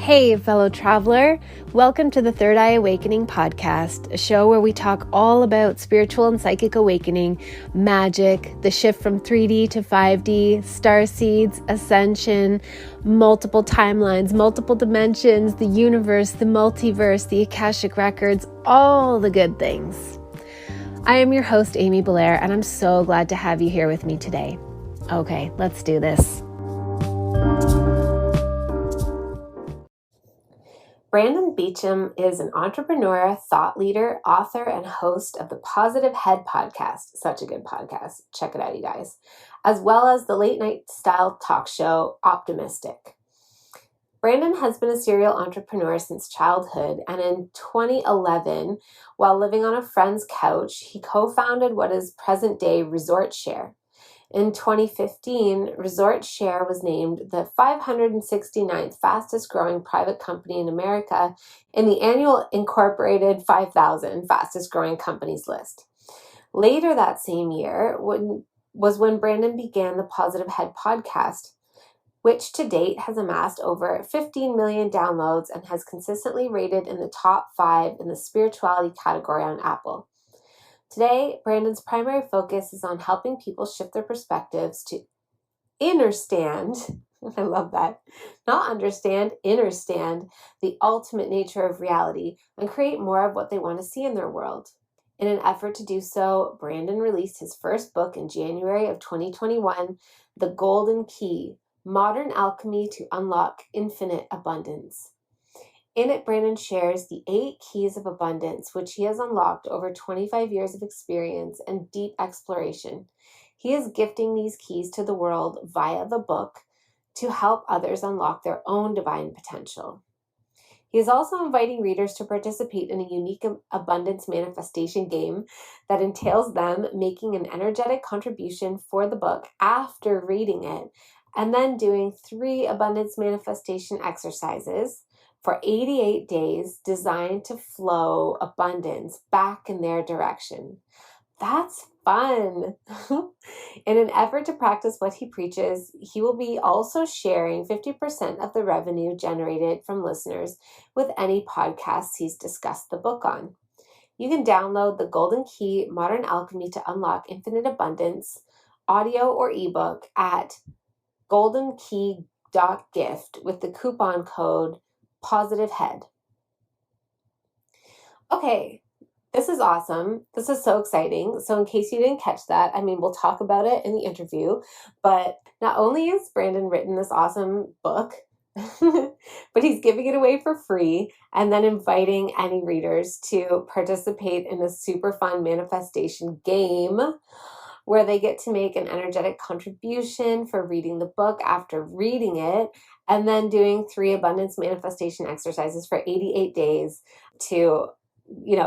Hey, fellow traveler. Welcome to the Third Eye Awakening podcast, a show where we talk all about spiritual and psychic awakening, magic, the shift from 3D to 5D, star seeds, ascension, multiple timelines, multiple dimensions, the universe, the multiverse, the Akashic records, all the good things. I am your host, Amy Belair, and I'm so glad to have you here with me today. Okay, let's do this. Brendon is an entrepreneur, thought leader, author, and host of the Positive Head podcast. Such a good podcast. Check it out, you guys. As well as the late night style talk show, Optimystic. Brendon has been a serial entrepreneur since childhood, and in 2011, while living on a friend's couch, he co-founded what is present-day Resort Share. In 2015, Resort Share was named the 569th fastest growing private company in America in the annual Incorporated 5,000 fastest growing companies list. Later that same year was when Brendon began the Positive Head podcast, which to date has amassed over 15 million downloads and has consistently rated in the top 5 in the spirituality category on Apple. Today, Brendon's primary focus is on helping people shift their perspectives to understand, I love that, not understand, understand the ultimate nature of reality and create more of what they want to see in their world. In an effort to do so, Brendon released his first book in January of 2021, The Golden Key, Modern Alchemy to Unlock Infinite Abundance. In it, Brendon shares the 8 keys of abundance, which he has unlocked over 25 years of experience and deep exploration. He is gifting these keys to the world via the book to help others unlock their own divine potential. He is also inviting readers to participate in a unique abundance manifestation game that entails them making an energetic contribution for the book after reading it, and then doing 3 abundance manifestation exercises for 88 days designed to flow abundance back in their direction. That's fun. In an effort to practice what he preaches, he will be also sharing 50% of the revenue generated from listeners with any podcasts he's discussed the book on. You can download the Golden Key, Modern Alchemy to Unlock Infinite Abundance, audio or ebook at goldenkey.gift with the coupon code Positive Head. Okay, this is awesome. This is so exciting. So in case you didn't catch that, we'll talk about it in the interview, but not only has Brendon written this awesome book, but he's giving it away for free and then inviting any readers to participate in a super fun manifestation game where they get to make an energetic contribution for reading the book after reading it, and then doing 3 abundance manifestation exercises for 88 days to,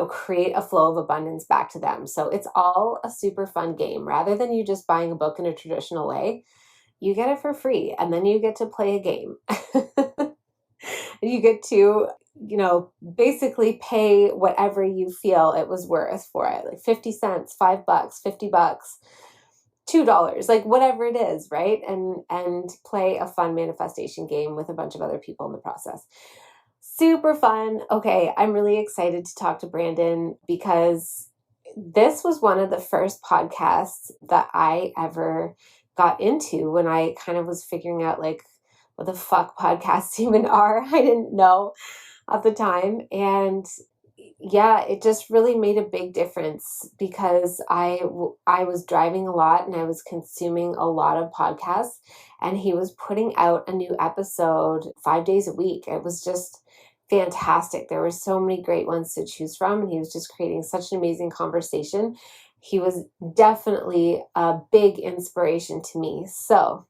create a flow of abundance back to them. So it's all a super fun game. Rather than you just buying a book in a traditional way, you get it for free, and then you get to play a game. You get to, basically pay whatever you feel it was worth for it, like 50 cents, $5, $50, $2, like whatever it is, right? And play a fun manifestation game with a bunch of other people in the process. Super fun. Okay, I'm really excited to talk to Brendon because this was one of the first podcasts that I ever got into when I kind of was figuring out like what the fuck podcasts even are. I didn't know at the time. And yeah, it just really made a big difference because I was driving a lot and I was consuming a lot of podcasts, and he was putting out a new episode 5 days a week. It was just fantastic. There were so many great ones to choose from, and he was just creating such an amazing conversation. He was definitely a big inspiration to me. So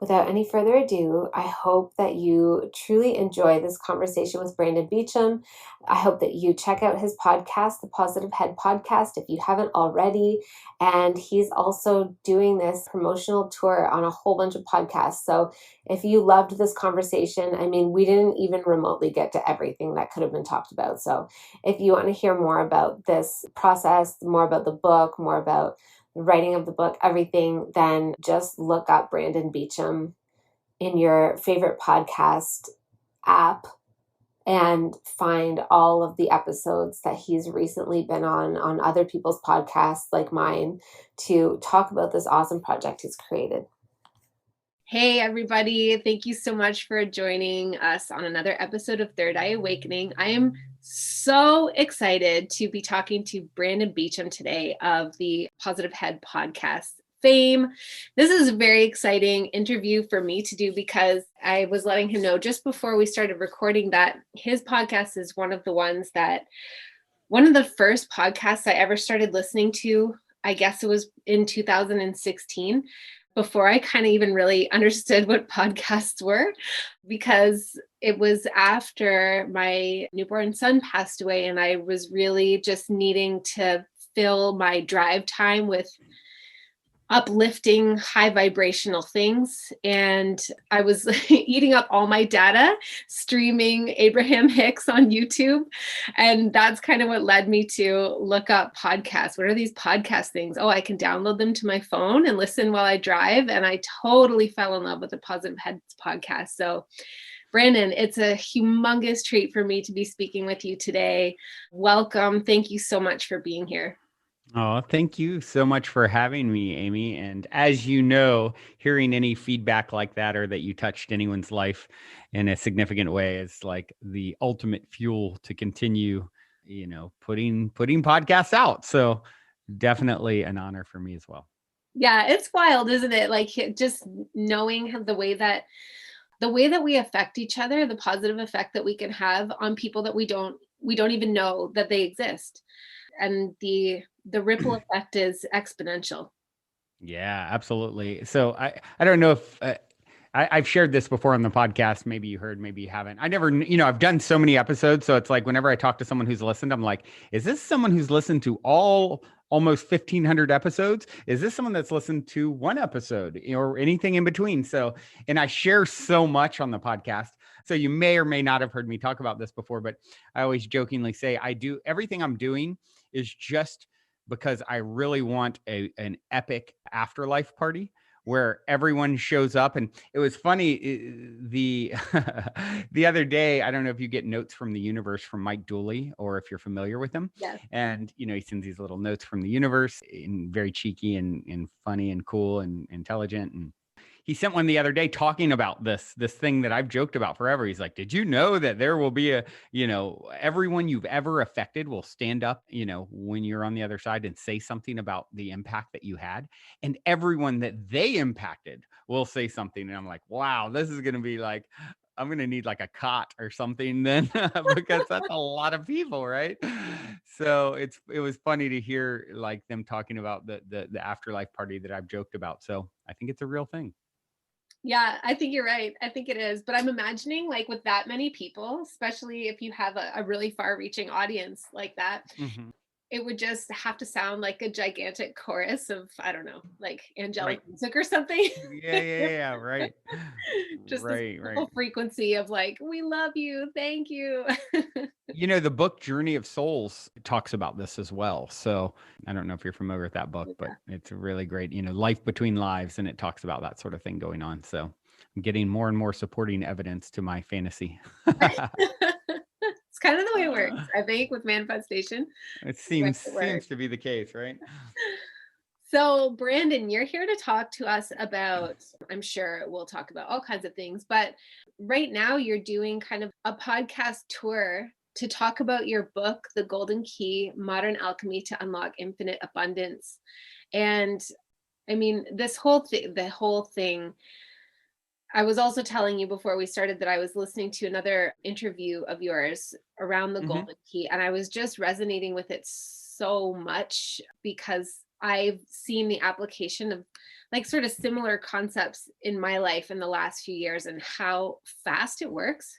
without any further ado, I hope that you truly enjoy this conversation with Brendon. I hope that you check out his podcast, the Positive Head podcast, if you haven't already. And he's also doing this promotional tour on a whole bunch of podcasts. So if you loved this conversation, we didn't even remotely get to everything that could have been talked about. So if you want to hear more about this process, more about the book, more about the writing of the book, everything, then just look up Brendon Beacham in your favorite podcast app and find all of the episodes that he's recently been on other people's podcasts like mine to talk about this awesome project he's created. Hey, everybody. Thank you so much for joining us on another episode of Third Eye Awakening. I am so excited to be talking to Brendon Beacham today of the Positive Head podcast fame. This is a very exciting interview for me to do because I was letting him know just before we started recording that his podcast is one of the first podcasts I ever started listening to. I guess it was in 2016, before I kind of even really understood what podcasts were, because it was after my newborn son passed away and I was really just needing to fill my drive time with uplifting, high vibrational things. And I was eating up all my data, streaming Abraham Hicks on YouTube. And that's kind of what led me to look up podcasts. What are these podcast things? Oh, I can download them to my phone and listen while I drive. And I totally fell in love with the Positive Heads podcast. So Brendon, it's a humongous treat for me to be speaking with you today. Welcome. Thank you so much for being here. Oh, thank you so much for having me, Amy. And as you know, hearing any feedback like that or that you touched anyone's life in a significant way is like the ultimate fuel to continue, putting podcasts out. So definitely an honor for me as well. Yeah, it's wild, isn't it? Like just knowing the way that we affect each other, the positive effect that we can have on people that we don't even know that they exist. And the ripple effect is exponential. Yeah, absolutely. So I don't know if I've shared this before on the podcast. Maybe you heard, maybe you haven't. I never, I've done so many episodes. So it's like whenever I talk to someone who's listened, I'm like, is this someone who's listened to almost 1,500 episodes? Is this someone that's listened to one episode or anything in between? So, and I share so much on the podcast. So you may or may not have heard me talk about this before, but I always jokingly say I do everything I'm doing is just because I really want an epic afterlife party where everyone shows up. And it was funny, the the other day, I don't know if you get notes from the universe from Mike Dooley or if you're familiar with him. Yes. And he sends these little notes from the universe, and very cheeky and funny and cool and intelligent. And he sent one the other day talking about this thing that I've joked about forever. He's like, did you know that there will be everyone you've ever affected will stand up, when you're on the other side and say something about the impact that you had, and everyone that they impacted will say something. And I'm like, wow, this is going to be like, I'm going to need like a cot or something then because that's a lot of people, right? So it was funny to hear like them talking about the afterlife party that I've joked about. So I think it's a real thing. Yeah, I think you're right. I think it is. But I'm imagining like with that many people, especially if you have a really far reaching audience like that, Mm-hmm. it would just have to sound like a gigantic chorus of, I don't know, like angelic Right. music or something. Yeah, right. Just this Right. whole frequency of like, we love you, thank you. The book Journey of Souls talks about this as well. So I don't know if you're familiar with that book, but it's a really great, life between lives, and it talks about that sort of thing going on. So I'm getting more and more supporting evidence to my fantasy. It's kind of the way it works, I think, with manifestation. It seems to be the case, right? So, Brendon, you're here to talk to us about, I'm sure we'll talk about all kinds of things, but right now you're doing kind of a podcast tour to talk about your book, The Golden Key: Modern Alchemy to Unlock Infinite Abundance. And I mean, the whole thing, I was also telling you before we started that I was listening to another interview of yours around the Mm-hmm. Golden Key, and I was just resonating with it so much because I've seen the application of like sort of similar concepts in my life in the last few years and how fast it works,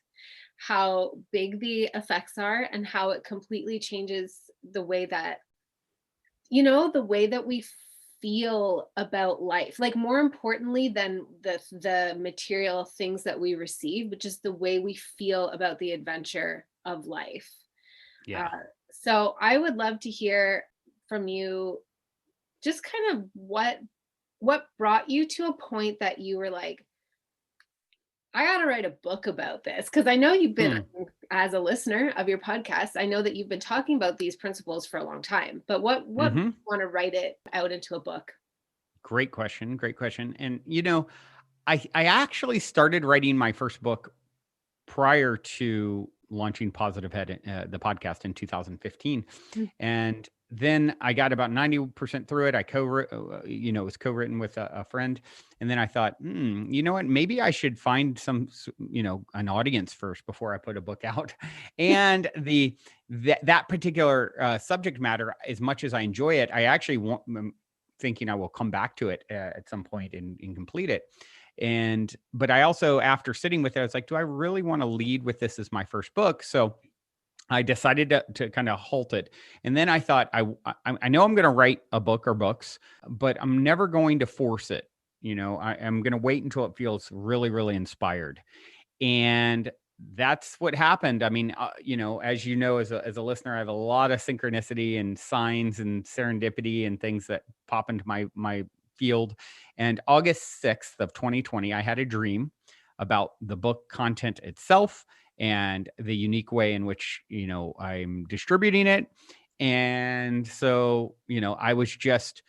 how big the effects are, and how it completely changes the way that, the way that we feel about life, like more importantly than the material things that we receive, but just the way we feel about the adventure of life. Yeah. uh, so I would love to hear from you just kind of what brought you to a point that you were like, I got to write a book about this because I know you've been, Hmm. as a listener of your podcast, I know that you've been talking about these principles for a long time. But what Mm-hmm. want to write it out into a book? Great question. Great question. And I actually started writing my first book prior to launching Positive Head, the podcast in 2015. Mm. And then I got about 90% through it. I it was co-written with a friend. And then I thought, you know what, maybe I should find an audience first before I put a book out. And that particular subject matter, as much as I enjoy it, I actually I'm thinking I will come back to it at some point and complete it. But I also, after sitting with it, I was like, do I really want to lead with this as my first book? So I decided to kind of halt it. And then I thought, I know I'm going to write a book or books, but I'm never going to force it. I'm going to wait until it feels really, really inspired. And that's what happened. I mean, as you know, as a listener, I have a lot of synchronicity and signs and serendipity and things that pop into my field. And August 6th of 2020, I had a dream about the book content itself and the unique way in which, I'm distributing it. And so, I was just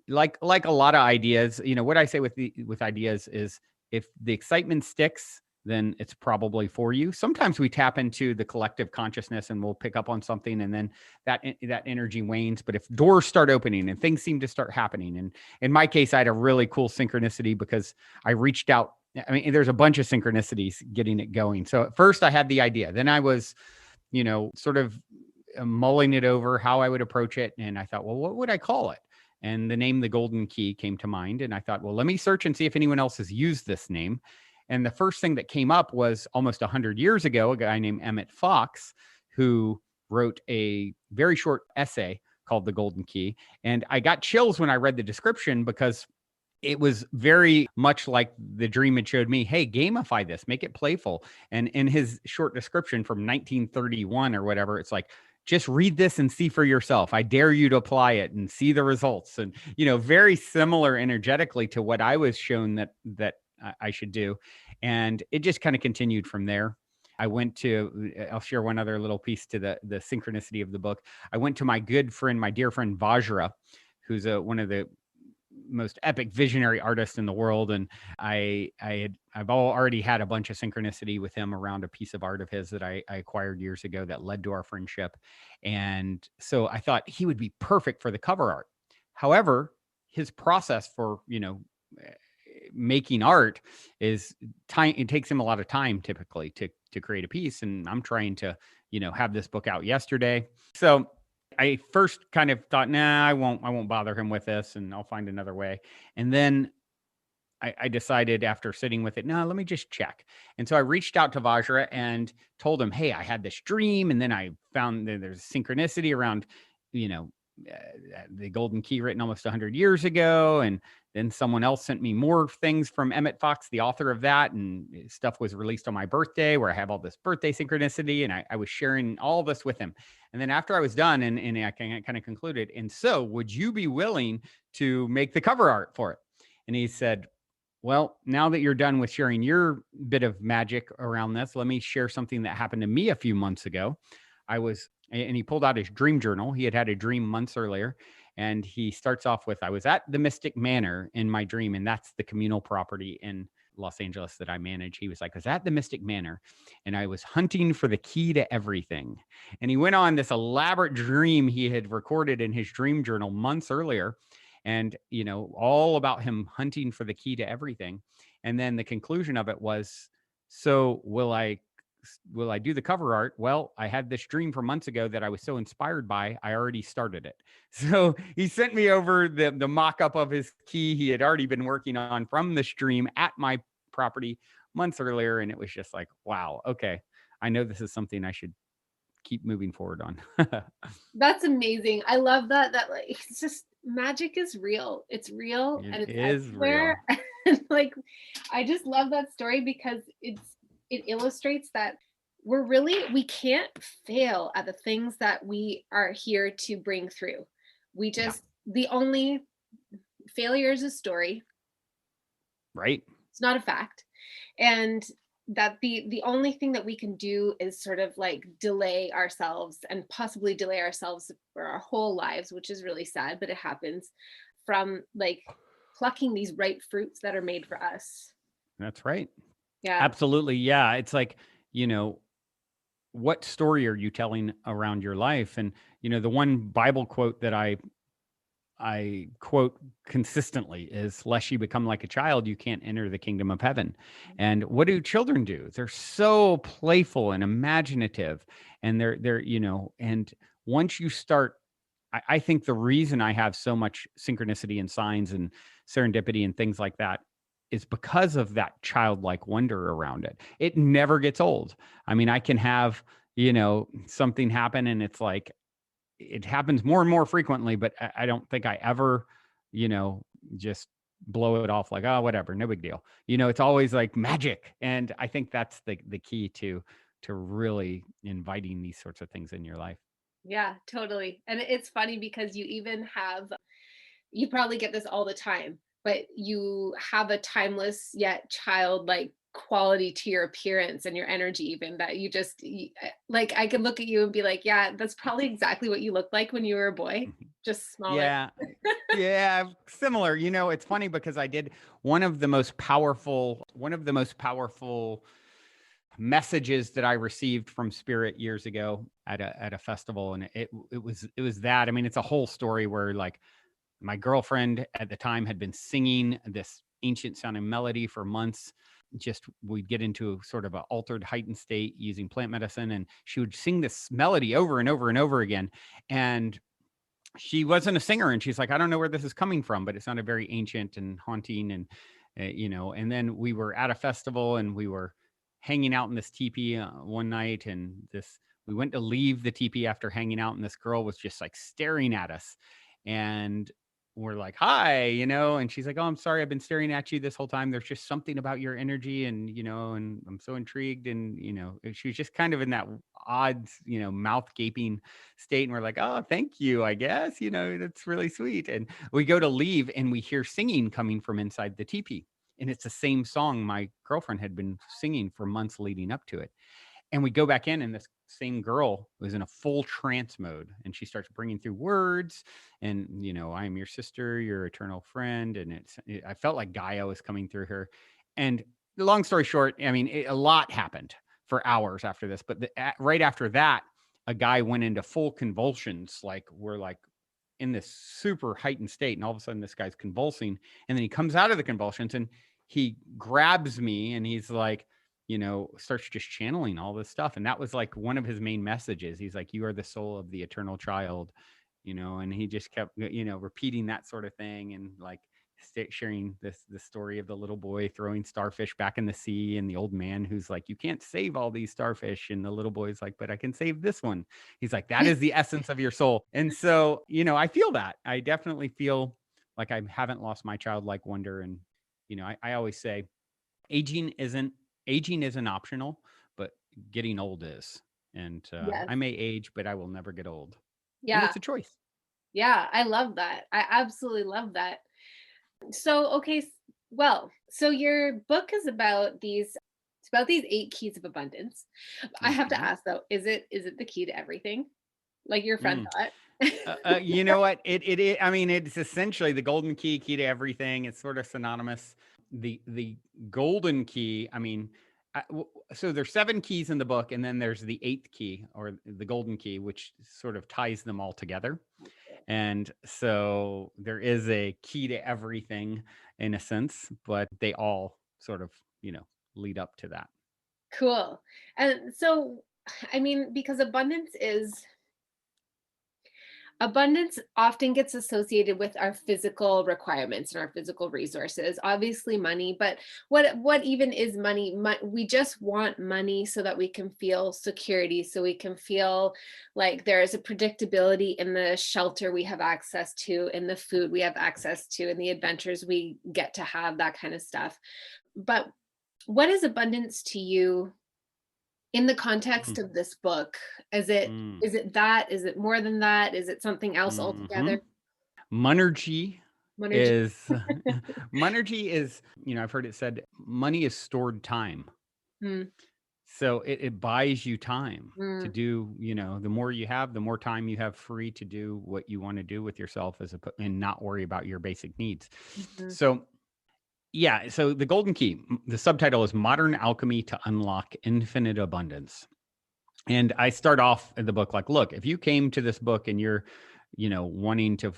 like a lot of ideas, what I say with ideas is, if the excitement sticks, then it's probably for you. Sometimes we tap into the collective consciousness and we'll pick up on something, and then that energy wanes. But if doors start opening and things seem to start happening, and in my case, I had a really cool synchronicity because I reached out. I mean, there's a bunch of synchronicities getting it going. So at first I had the idea, then I was, sort of mulling it over how I would approach it. And I thought, well, what would I call it? And the name The Golden Key came to mind. And I thought, well, let me search and see if anyone else has used this name. And the first thing that came up was almost 100 years ago, a guy named Emmett Fox, who wrote a very short essay called The Golden Key. And I got chills when I read the description because it was very much like the dream had showed me. Hey, gamify this, make it playful. And in his short description from 1931 or whatever, it's like, just read this and see for yourself. I dare you to apply it and see the results. And, very similar energetically to what I was shown that I should do. And it just kind of continued from there. I'll share one other little piece to the synchronicity of the book. I went to my good friend, my dear friend Vajra, who's one of the most epic visionary artist in the world. And I've already had a bunch of synchronicity with him around a piece of art of his that I acquired years ago that led to our friendship. And so I thought he would be perfect for the cover art. However, his process for, making art is time. It takes him a lot of time typically to create a piece. And I'm trying to, have this book out yesterday. So I first kind of thought, nah, I won't bother him with this, and I'll find another way. And then I decided, after sitting with it, no, let me just check. And so I reached out to Vajra and told him, hey, I had this dream. And then I found that there's synchronicity around, you know, the Golden Key written almost 100 years ago. And then someone else sent me more things from Emmett Fox, the author of that. And stuff was released on my birthday where I have all this birthday synchronicity. And I was sharing all this with him. And then after I was done, and I kind of concluded, and so would you be willing to make the cover art for it? And he said, well, now that you're done with sharing your bit of magic around this, let me share something that happened to me a few months ago. And he pulled out his dream journal. He had had a dream months earlier. And he starts off with, I was at the Mystic Manor in my dream. And that's the communal property in Los Angeles that I manage. He was like, I was at the Mystic Manor and I was hunting for the key to everything. And he went on this elaborate dream he had recorded in his dream journal months earlier, and all about him hunting for the key to everything. And then the conclusion of it was, so will I do the cover art? Well, I had this dream from months ago that I was so inspired by, I already started it. So he sent me over the mock-up of his key he had already been working on from the stream at my property months earlier. And it was just like, wow, okay, I know this is something I should keep moving forward on. That's amazing. I love that. That, like, it's just magic is real. It's real It and it's is everywhere. real. And, like, I just love that story because it illustrates that we can't fail at the things that we are here to bring through. Yeah. The only failure is a story. Right. It's not a fact. And that the only thing that we can do is sort of like delay ourselves and possibly delay ourselves for our whole lives, which is really sad, but it happens, from like plucking these ripe fruits that are made for us. That's right. Yeah. Absolutely. Yeah. It's like, you know, what story are you telling around your life? And, the one Bible quote that I quote consistently is, lest you become like a child, you can't enter the kingdom of heaven. And what do children do? They're so playful and imaginative. And they're, and once you start, I think the reason I have so much synchronicity and signs and serendipity and things like that is because of that childlike wonder around it. It never gets old. I mean, I can have, something happen and it's like, it happens more and more frequently, but I don't think I ever, you know, just blow it off like, oh, whatever, no big deal. It's always like magic. And I think that's the key to really inviting these sorts of things in your life. Yeah, totally. And it's funny because you probably get this all the time, but you have a timeless yet childlike quality to your appearance and your energy, even that like I could look at you and be like, yeah, that's probably exactly what you looked like when you were a boy, Mhm. just smaller. Yeah. Yeah, similar. It's funny because I did one of the most powerful messages that I received from Spirit years ago at a festival, and it was that. I mean, it's a whole story where like my girlfriend at the time had been singing this ancient sounding melody for months. Just we'd get into sort of an altered, heightened state using plant medicine, and she would sing this melody over and over and over again. And she wasn't a singer, and she's like, I don't know where this is coming from, but it sounded very ancient and haunting. And and then we were at a festival and we were hanging out in this teepee one night, and this we went to leave the teepee after hanging out, and this girl was just like staring at us. And we're like, hi, and she's like, oh, I'm sorry, I've been staring at you this whole time. There's just something about your energy, and and I'm so intrigued. And she was just kind of in that odd, mouth gaping state. And we're like, oh, thank you, I guess, that's really sweet. And we go to leave and we hear singing coming from inside the teepee. And it's the same song my girlfriend had been singing for months leading up to it. And we go back in, and this same girl was in a full trance mode, and she starts bringing through words, and I am your sister, your eternal friend. And I felt like Gaia was coming through her. And long story short, I mean, a lot happened for hours after this, but right after that, a guy went into full convulsions. Like, we're like in this super heightened state, and all of a sudden this guy's convulsing, and then he comes out of the convulsions and he grabs me, and he's like, starts just channeling all this stuff. And that was like one of his main messages. He's like, you are the soul of the eternal child, and he just kept, repeating that sort of thing. And like sharing the story of the little boy throwing starfish back in the sea, and the old man who's like, you can't save all these starfish. And the little boy's like, but I can save this one. He's like, that is the essence of your soul. And so, I feel that. I definitely feel like I haven't lost my childlike wonder. And, I always say, aging isn't aging isn't optional, but getting old is. And Yes. I may age, but I will never get old. And Yeah. it's a choice. Yeah. I love that. I absolutely love that. So, okay. Well, so your book is about it's about these 8 keys of abundance. I have to Mhm. ask though, is it the key to everything? Like your friend Mm. thought? You know what? I mean, it's essentially the golden key to everything. It's sort of synonymous. The golden key. I mean, so there's 7 keys in the book, and then there's the 8th key, or the golden key, which sort of ties them all together. And so there is a key to everything in a sense, but they all sort of, lead up to that. Cool. And so, I mean, because abundance often gets associated with our physical requirements and our physical resources, obviously money, but what even is money? We just want money so that we can feel security, so we can feel like there is a predictability in the shelter we have access to, in the food we have access to, in the adventures we get to have, that kind of stuff. But what is abundance to you in the context Mm, of this book? Is it mm, is it that? Is it more than that? Is it something else mhm. altogether? Monergy Monergy. is Monergy is, I've heard it said, money is stored time. Mm, So it buys you time to mm, do, the more you have, the more time you have free to do what you want to do with yourself and not worry about your basic needs. mhm. So yeah, so the golden key, the subtitle is Modern Alchemy to Unlock Infinite Abundance. And I start off in the book like, look, if you came to this book and you're, wanting to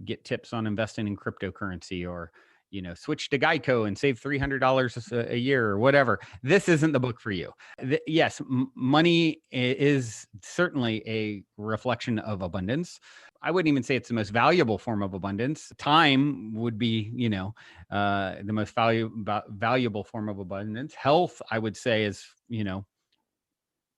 get tips on investing in cryptocurrency, or, switch to Geico and save $300 a year or whatever, this isn't the book for you. Yes, money is certainly a reflection of abundance. I wouldn't even say it's the most valuable form of abundance. Time would be, the most valuable form of abundance. Health, I would say, is,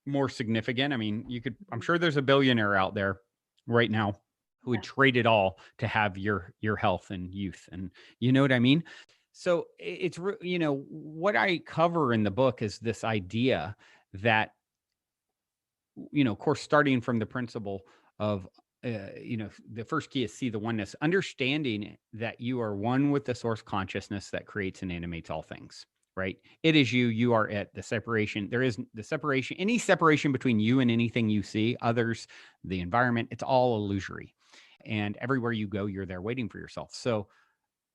more significant. I mean, I'm sure there's a billionaire out there right now who would Yeah. trade it all to have your health and youth, and you know what I mean? So it's what I cover in the book is this idea that, of course, starting from the principle of, the first key is see the oneness, understanding that you are one with the source consciousness that creates and animates all things, right? It is you, you are it. The separation, there is the separation, any separation between you and anything you see, others, the environment, it's all illusory. And everywhere you go, you're there waiting for yourself. So,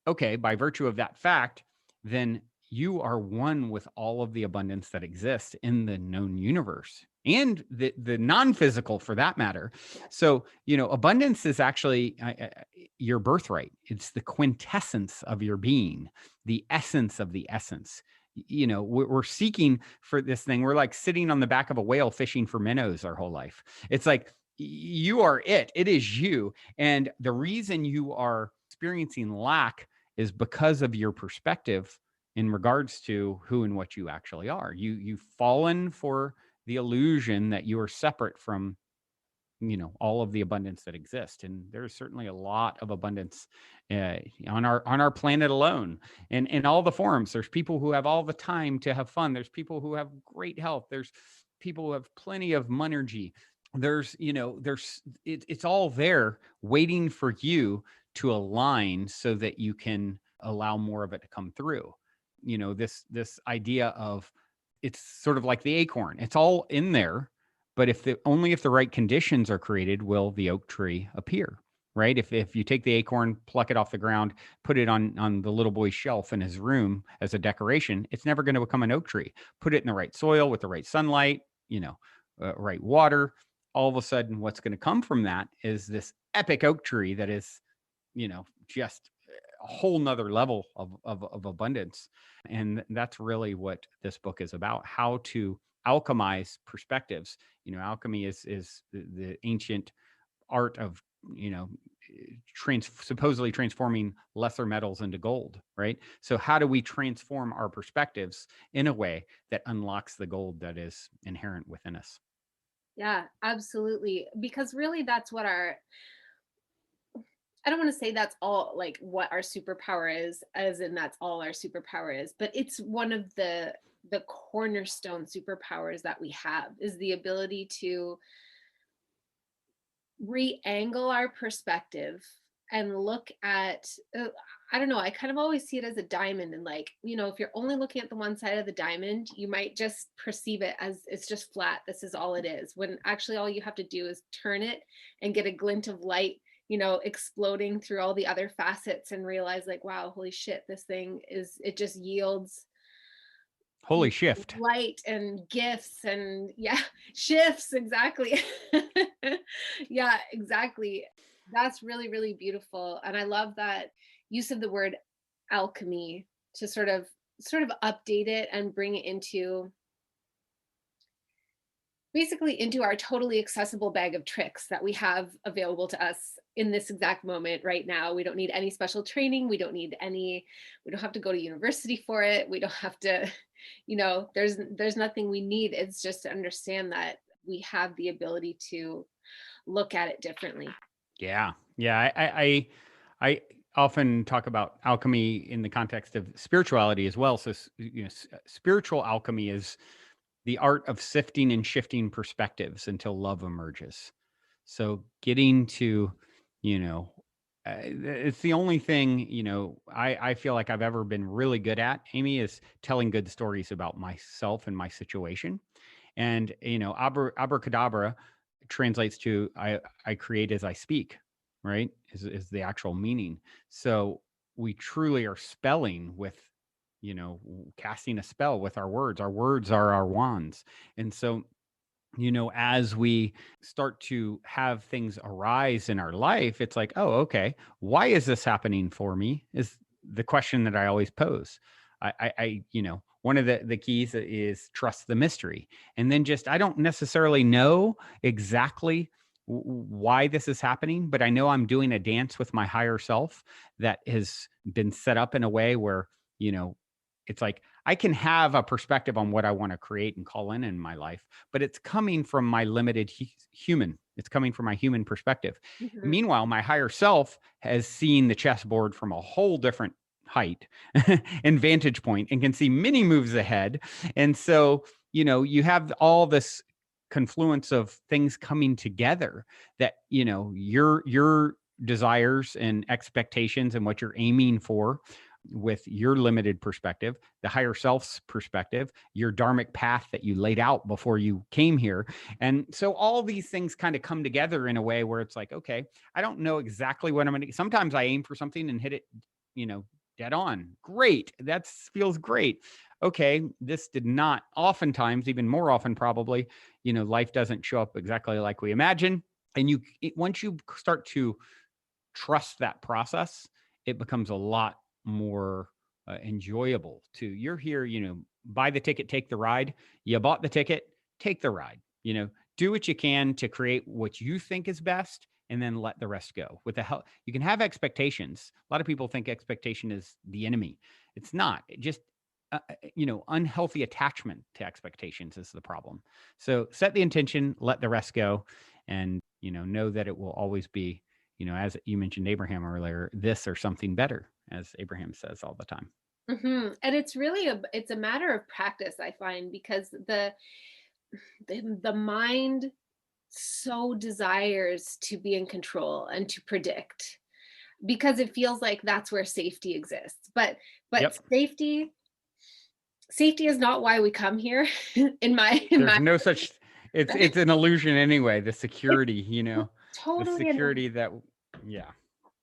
okay, by virtue of that fact, then you are one with all of the abundance that exists in the known universe and the non-physical for that matter. Yeah. So, abundance is actually your birthright. It's the quintessence of your being, the essence of the essence. We're seeking for this thing. We're like sitting on the back of a whale fishing for minnows our whole life. It's like you are it. It is you. And the reason you are experiencing lack is because of your perspective in regards to who and what you actually are. You've fallen for the illusion that you are separate from, all of the abundance that exists, and there's certainly a lot of abundance on our planet alone, and in all the forms. There's people who have all the time to have fun. There's people who have great health. There's people who have plenty of monergy. It's all there waiting for you to align so that you can allow more of it to come through. This idea of, it's sort of like the acorn. It's all in there, but only if the right conditions are created will the oak tree appear, right? If you take the acorn, pluck it off the ground, put it on the little boy's shelf in his room as a decoration, it's never going to become an oak tree. Put it in the right soil with the right sunlight, right water. All of a sudden, what's going to come from that is this epic oak tree that is, just a whole nother level of abundance. And that's really what this book is about: how to alchemize perspectives. Alchemy is the ancient art of, supposedly transforming lesser metals into gold, right? So how do we transform our perspectives in a way that unlocks the gold that is inherent within us? Yeah, absolutely. Because really that's what I don't want to say that's all like what our superpower is, as in that's all our superpower is, but it's one of the cornerstone superpowers that we have is the ability to re-angle our perspective and look at I don't know, I kind of always see it as a diamond, and like, if you're only looking at the one side of the diamond, you might just perceive it as it's just flat, this is all it is, when actually all you have to do is turn it and get a glint of light, exploding through all the other facets, and realize like, wow, holy shit, this thing is, it just yields Holy shift. light and gifts and yeah, shifts exactly. Yeah, exactly. That's really, really beautiful. And I love that use of the word alchemy to sort of update it and bring it into basically into our totally accessible bag of tricks that we have available to us in this exact moment right now. We don't need any special training. We don't have to go to university for it. We don't have to, there's nothing we need. It's just to understand that we have the ability to look at it differently. Yeah. Yeah. I often talk about alchemy in the context of spirituality as well. So, spiritual alchemy is the art of sifting and shifting perspectives until love emerges. So getting to, you know, it's the only thing, I feel like I've ever been really good at, Amy, is telling good stories about myself and my situation. And, abracadabra translates to I create as I speak, right? Is the actual meaning. So we truly are spelling with, casting a spell with our words. Our words are our wands. And so, as we start to have things arise in our life, it's like, oh, okay, why is this happening for me? Is the question that I always pose. One of the keys is trust the mystery. And then just, I don't necessarily know exactly why this is happening, but I know I'm doing a dance with my higher self that has been set up in a way where, you know, it's like I can have a perspective on what I want to create and call in my life, but it's coming from my limited human. It's coming from my human perspective. Mhm. Meanwhile, my higher self has seen the chessboard from a whole different height and vantage point and can see many moves ahead. And so, you have all this confluence of things coming together that, your desires and expectations and what you're aiming for with your limited perspective, the higher self's perspective, your dharmic path that you laid out before you came here. And so all these things kind of come together in a way where it's like, okay, I don't know exactly what I'm going to, sometimes I aim for something and hit it, dead on. Great. That feels great. Okay. This did not, oftentimes, even more often, probably, life doesn't show up exactly like we imagine. And once you start to trust that process, it becomes a lot more enjoyable to, you're here, buy the ticket, take the ride. You bought the ticket, take the ride, do what you can to create what you think is best, and then let the rest go. With the help, you can have expectations. A lot of people think expectation is the enemy. It's not. It just, unhealthy attachment to expectations is the problem. So set the intention, let the rest go, and, know that it will always be, as you mentioned Abraham earlier, this or something better, as Abraham says all the time. And it's really it's a matter of practice, I find, because the mind so desires to be in control and to predict, because it feels like that's where safety exists. But Yep. safety is not why we come here. In my There's no such, it's an illusion anyway, the security, the totally. security that, yeah.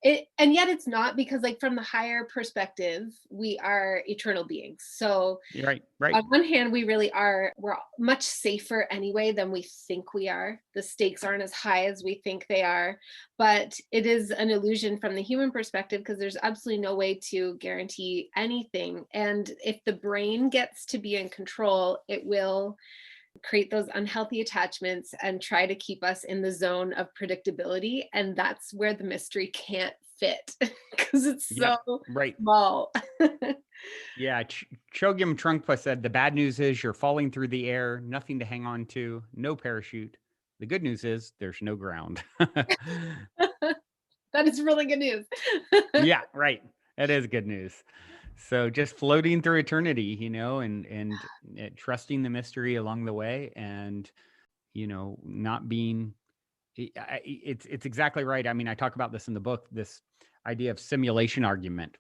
And yet it's not, because like from the higher perspective, we are eternal beings. So You're right. Right. on one hand, we're much safer anyway than we think we are. The stakes aren't as high as we think they are, but it is an illusion from the human perspective, because there's absolutely no way to guarantee anything. And if the brain gets to be in control, it will create those unhealthy attachments and try to keep us in the zone of predictability. And that's where the mystery can't fit, because it's so Yep. Right. small. Yeah. Chogyam Trungpa said, the bad news is you're falling through the air, nothing to hang on to, no parachute. The good news is there's no ground. That is really good news. Yeah, right. That is good news. So just floating through eternity, and trusting the mystery along the way, and not being. It's exactly right. I mean, I talk about this in the book. This idea of simulation argument,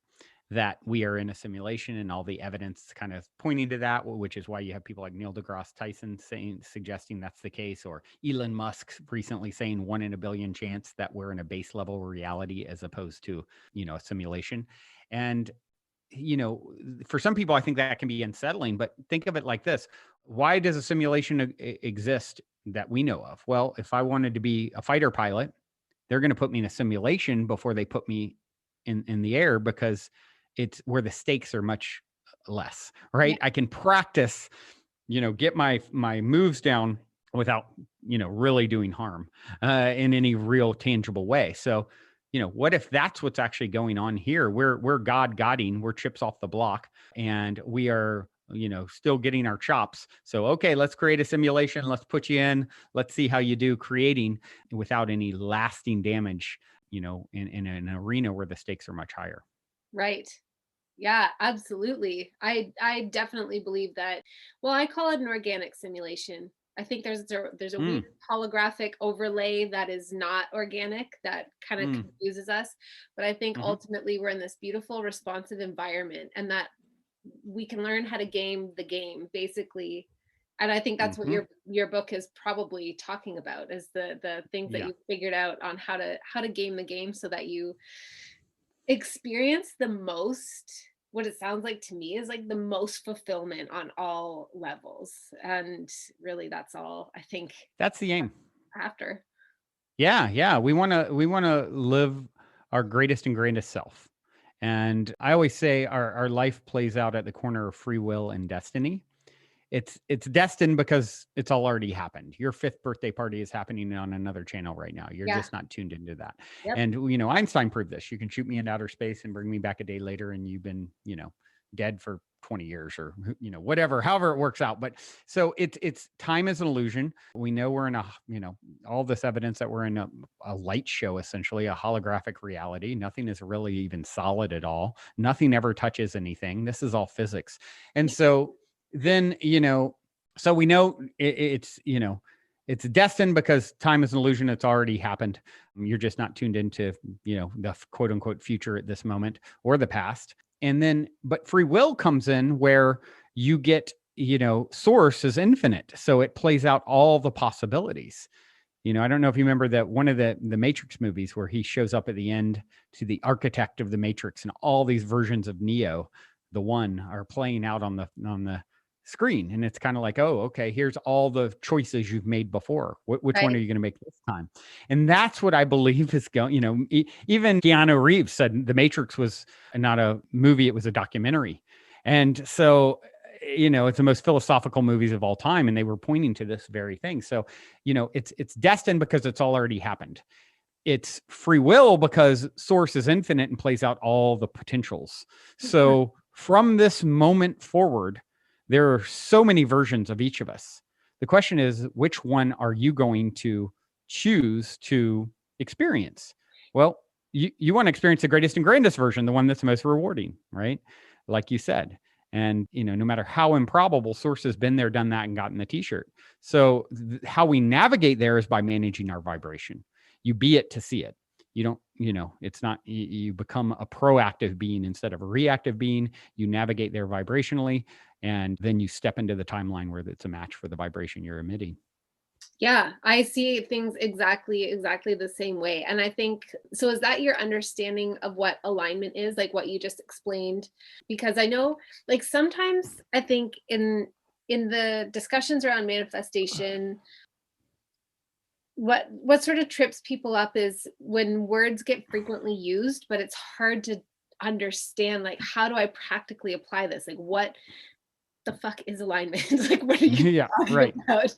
that we are in a simulation, and all the evidence kind of pointing to that, which is why you have people like Neil deGrasse Tyson suggesting that's the case, or Elon Musk recently saying 1 in a billion chance that we're in a base level reality as opposed to, a simulation. And, for some people, I think that can be unsettling, but think of it like this. Why does a simulation exist that we know of? Well, if I wanted to be a fighter pilot, they're going to put me in a simulation before they put me in the air, because it's where the stakes are much less, Yeah, right? I can practice, get my moves down without, really doing harm in any real tangible way. So, what if that's what's actually going on here? We're godding, we're chips off the block, and we are, still getting our chops. So, okay, let's create a simulation. Let's put you in. Let's see how you do creating without any lasting damage, in an arena where the stakes are much higher. right. Yeah, absolutely. I definitely believe that. Well, I call it an organic simulation. I think there's a weird holographic overlay that is not organic that kind of confuses us. But I think ultimately we're in this beautiful, responsive environment, and that we can learn how to game the game, basically. And I think that's what your book is probably talking about, is the things that you figured out on how to game the game so that you experience the most. What it sounds like to me is like the most fulfillment on all levels. And really that's all I think That's the aim. after. Yeah. We want to live our greatest and grandest self. And I always say our life plays out at the corner of free will and destiny. It's destined because it's all already happened. Your 5th birthday party is happening on another channel right now. You're just not tuned into that. Yep. And Einstein proved this. You can shoot me into outer space and bring me back a day later, and you've been dead for 20 years or whatever, however it works out. But so it's time is an illusion. We know we're in a all this evidence that we're in a light show, essentially a holographic reality. Nothing is really even solid at all. Nothing ever touches anything. This is all physics. And so then, so we know it's destined because time is an illusion. It's already happened. You're just not tuned into, the quote unquote future at this moment or the past. And then, but free will comes in where you get, source is infinite. So it plays out all the possibilities. I don't know if you remember that one of the Matrix movies where he shows up at the end to the architect of the Matrix, and all these versions of Neo, the one, are playing out on the screen. And it's kind of like, oh, okay, here's all the choices you've made before. Which one are you going to make this time? And that's what I believe is going, even Keanu Reeves said The Matrix was not a movie, it was a documentary. And so, it's the most philosophical movies of all time. And they were pointing to this very thing. So, it's destined because it's all already happened. It's free will because source is infinite and plays out all the potentials. So from this moment forward, there are so many versions of each of us. The question is, which one are you going to choose to experience? Well, you want to experience the greatest and grandest version, the one that's most rewarding, right? Like you said. And, no matter how improbable, source has been there, done that, and gotten the t-shirt. So how we navigate there is by managing our vibration. You be it to see it. You don't, it's not, you become a proactive being instead of a reactive being. You navigate there vibrationally, and then you step into the timeline where it's a match for the vibration you're emitting. Yeah, I see things exactly the same way. And I think, so is that your understanding of what alignment is, like what you just explained? Because I know, like, sometimes I think in the discussions around manifestation, what sort of trips people up is when words get frequently used, but it's hard to understand, like, how do I practically apply this? Like, what the fuck is alignment? Like, what are you talking about?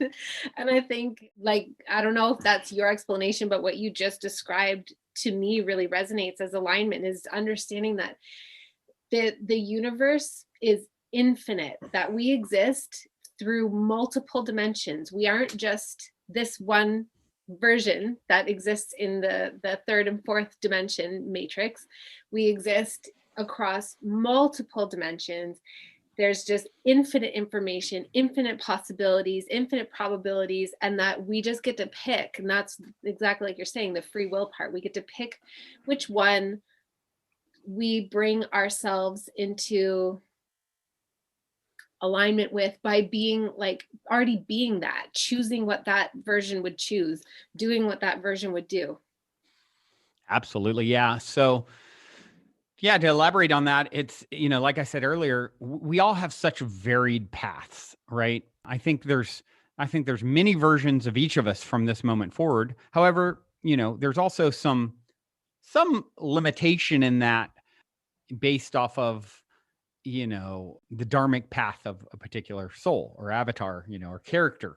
And I think, like, I don't know if that's your explanation, but what you just described to me really resonates as alignment, is understanding that the universe is infinite, that we exist through multiple dimensions. We aren't just this one version that exists in the 3rd and 4th dimension matrix. We exist across multiple dimensions. There's just infinite information, infinite possibilities, infinite probabilities, and that we just get to pick. And that's exactly like you're saying, the free will part. We get to pick which one we bring ourselves into alignment with by being, like, already being that, choosing what that version would choose, doing what that version would do. Absolutely. Yeah. So, yeah, to elaborate on that, it's, like I said earlier, we all have such varied paths, right? I think there's many versions of each of us from this moment forward. However, there's also some limitation in that based off of, the dharmic path of a particular soul or avatar, or character.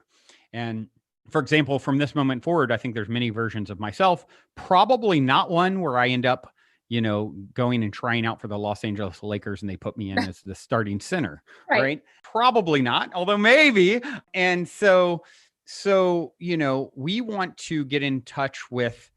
And for example, from this moment forward, I think there's many versions of myself, probably not one where I end up, going and trying out for the Los Angeles Lakers and they put me in as the starting center, right? Probably not, although maybe. And so, we want to get in touch with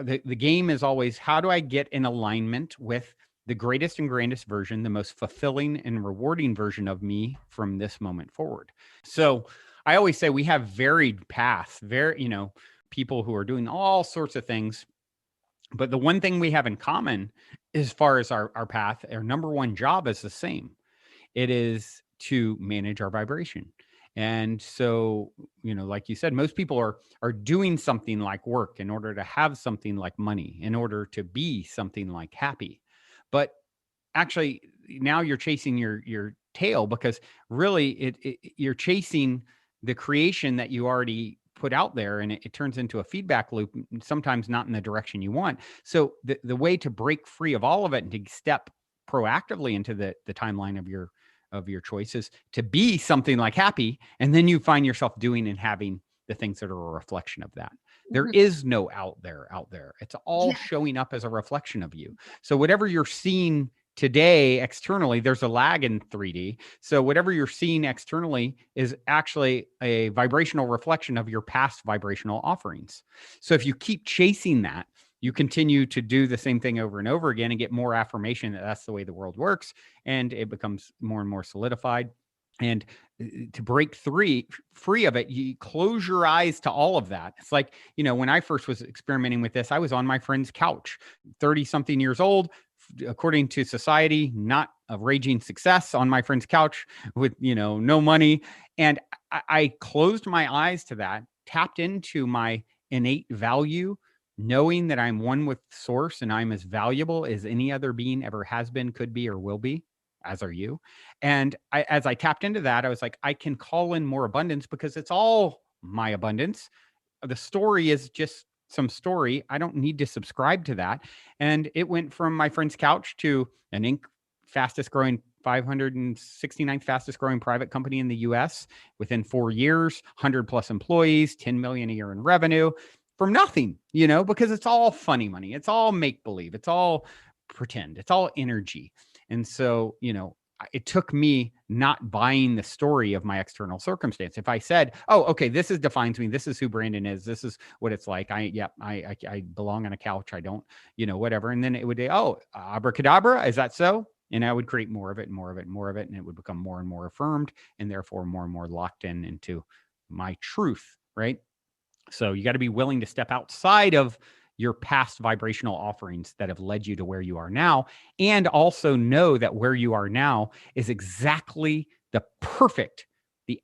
the game is always, how do I get in alignment with the greatest and grandest version, the most fulfilling and rewarding version of me from this moment forward. So I always say we have varied paths, people who are doing all sorts of things. But the one thing we have in common as far as our path, our number one job is the same. It is to manage our vibration. And so, like you said, most people are doing something like work in order to have something like money, in order to be something like happy. But actually, now you're chasing your tail, because really you're chasing the creation that you already put out there, and it turns into a feedback loop, sometimes not in the direction you want. So the way to break free of all of it and to step proactively into the timeline of your choices, to be something like happy, and then you find yourself doing and having the things that are a reflection of that. There is no out there. It's all showing up as a reflection of you. So whatever you're seeing today externally, there's a lag in 3D. So whatever you're seeing externally is actually a vibrational reflection of your past vibrational offerings. So if you keep chasing that, you continue to do the same thing over and over again and get more affirmation that that's the way the world works, and it becomes more and more solidified. And to break free of it, you close your eyes to all of that. It's like, when I first was experimenting with this, I was on my friend's couch, 30 something years old, according to society, not a raging success, on my friend's couch with, no money. And I closed my eyes to that, tapped into my innate value, knowing that I'm one with source and I'm as valuable as any other being ever has been, could be, or will be, as are you. And as I tapped into that, I was like, I can call in more abundance because it's all my abundance. The story is just some story. I don't need to subscribe to that. And it went from my friend's couch to an Inc. fastest growing 569th fastest growing private company in the US within 4 years, 100 plus employees, 10 million a year in revenue, from nothing, because it's all funny money. It's all make believe. It's all pretend. It's all energy. And so, it took me not buying the story of my external circumstance. If I said, "Oh, okay, this defines me. This is who Brendon is. This is what it's like. I belong on a couch. I don't, whatever." And then it would be, "Oh, abracadabra, is that so?" And I would create more of it and more of it and more of it, and it would become more and more affirmed, and therefore more and more locked into my truth, right? So you got to be willing to step outside of your past vibrational offerings that have led you to where you are now, and also know that where you are now is exactly the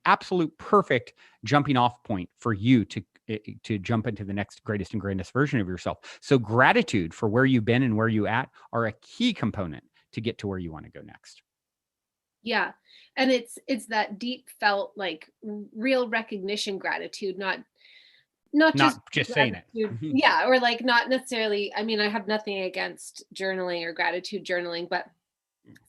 absolute perfect jumping off point for you to jump into the next greatest and grandest version of yourself. So gratitude for where you've been and where you at are a key component to get to where you want to go next. Yeah. And it's that deep felt, like, real recognition gratitude, not just saying it. Yeah, or like not necessarily, I mean, I have nothing against journaling or gratitude journaling, but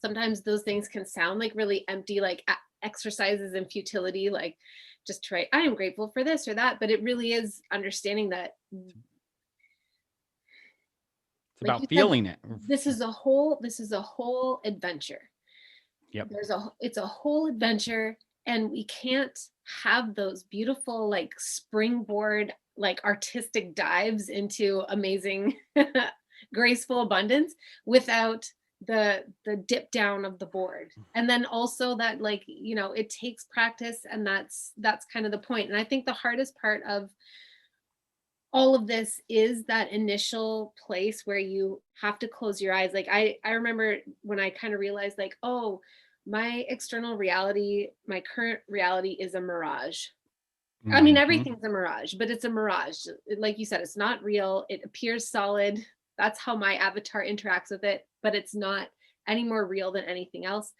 sometimes those things can sound like really empty, like exercises in futility, like just try, I am grateful for this or that, but it really is understanding that, It's like you about said, feeling it. this is a whole adventure. Yep. It's a whole adventure, and we can't have those beautiful, like, springboard, like, artistic dives into amazing graceful abundance without the dip down of the board. And then also that, like, it takes practice, and that's kind of the point. And I think the hardest part of all of this is that initial place where you have to close your eyes. Like, I remember when I kind of realized, like, oh, my external reality, my current reality is a mirage. I mean, everything's a mirage, but it's a mirage. Like you said, it's not real. It appears solid. That's how my avatar interacts with it, but it's not any more real than anything else.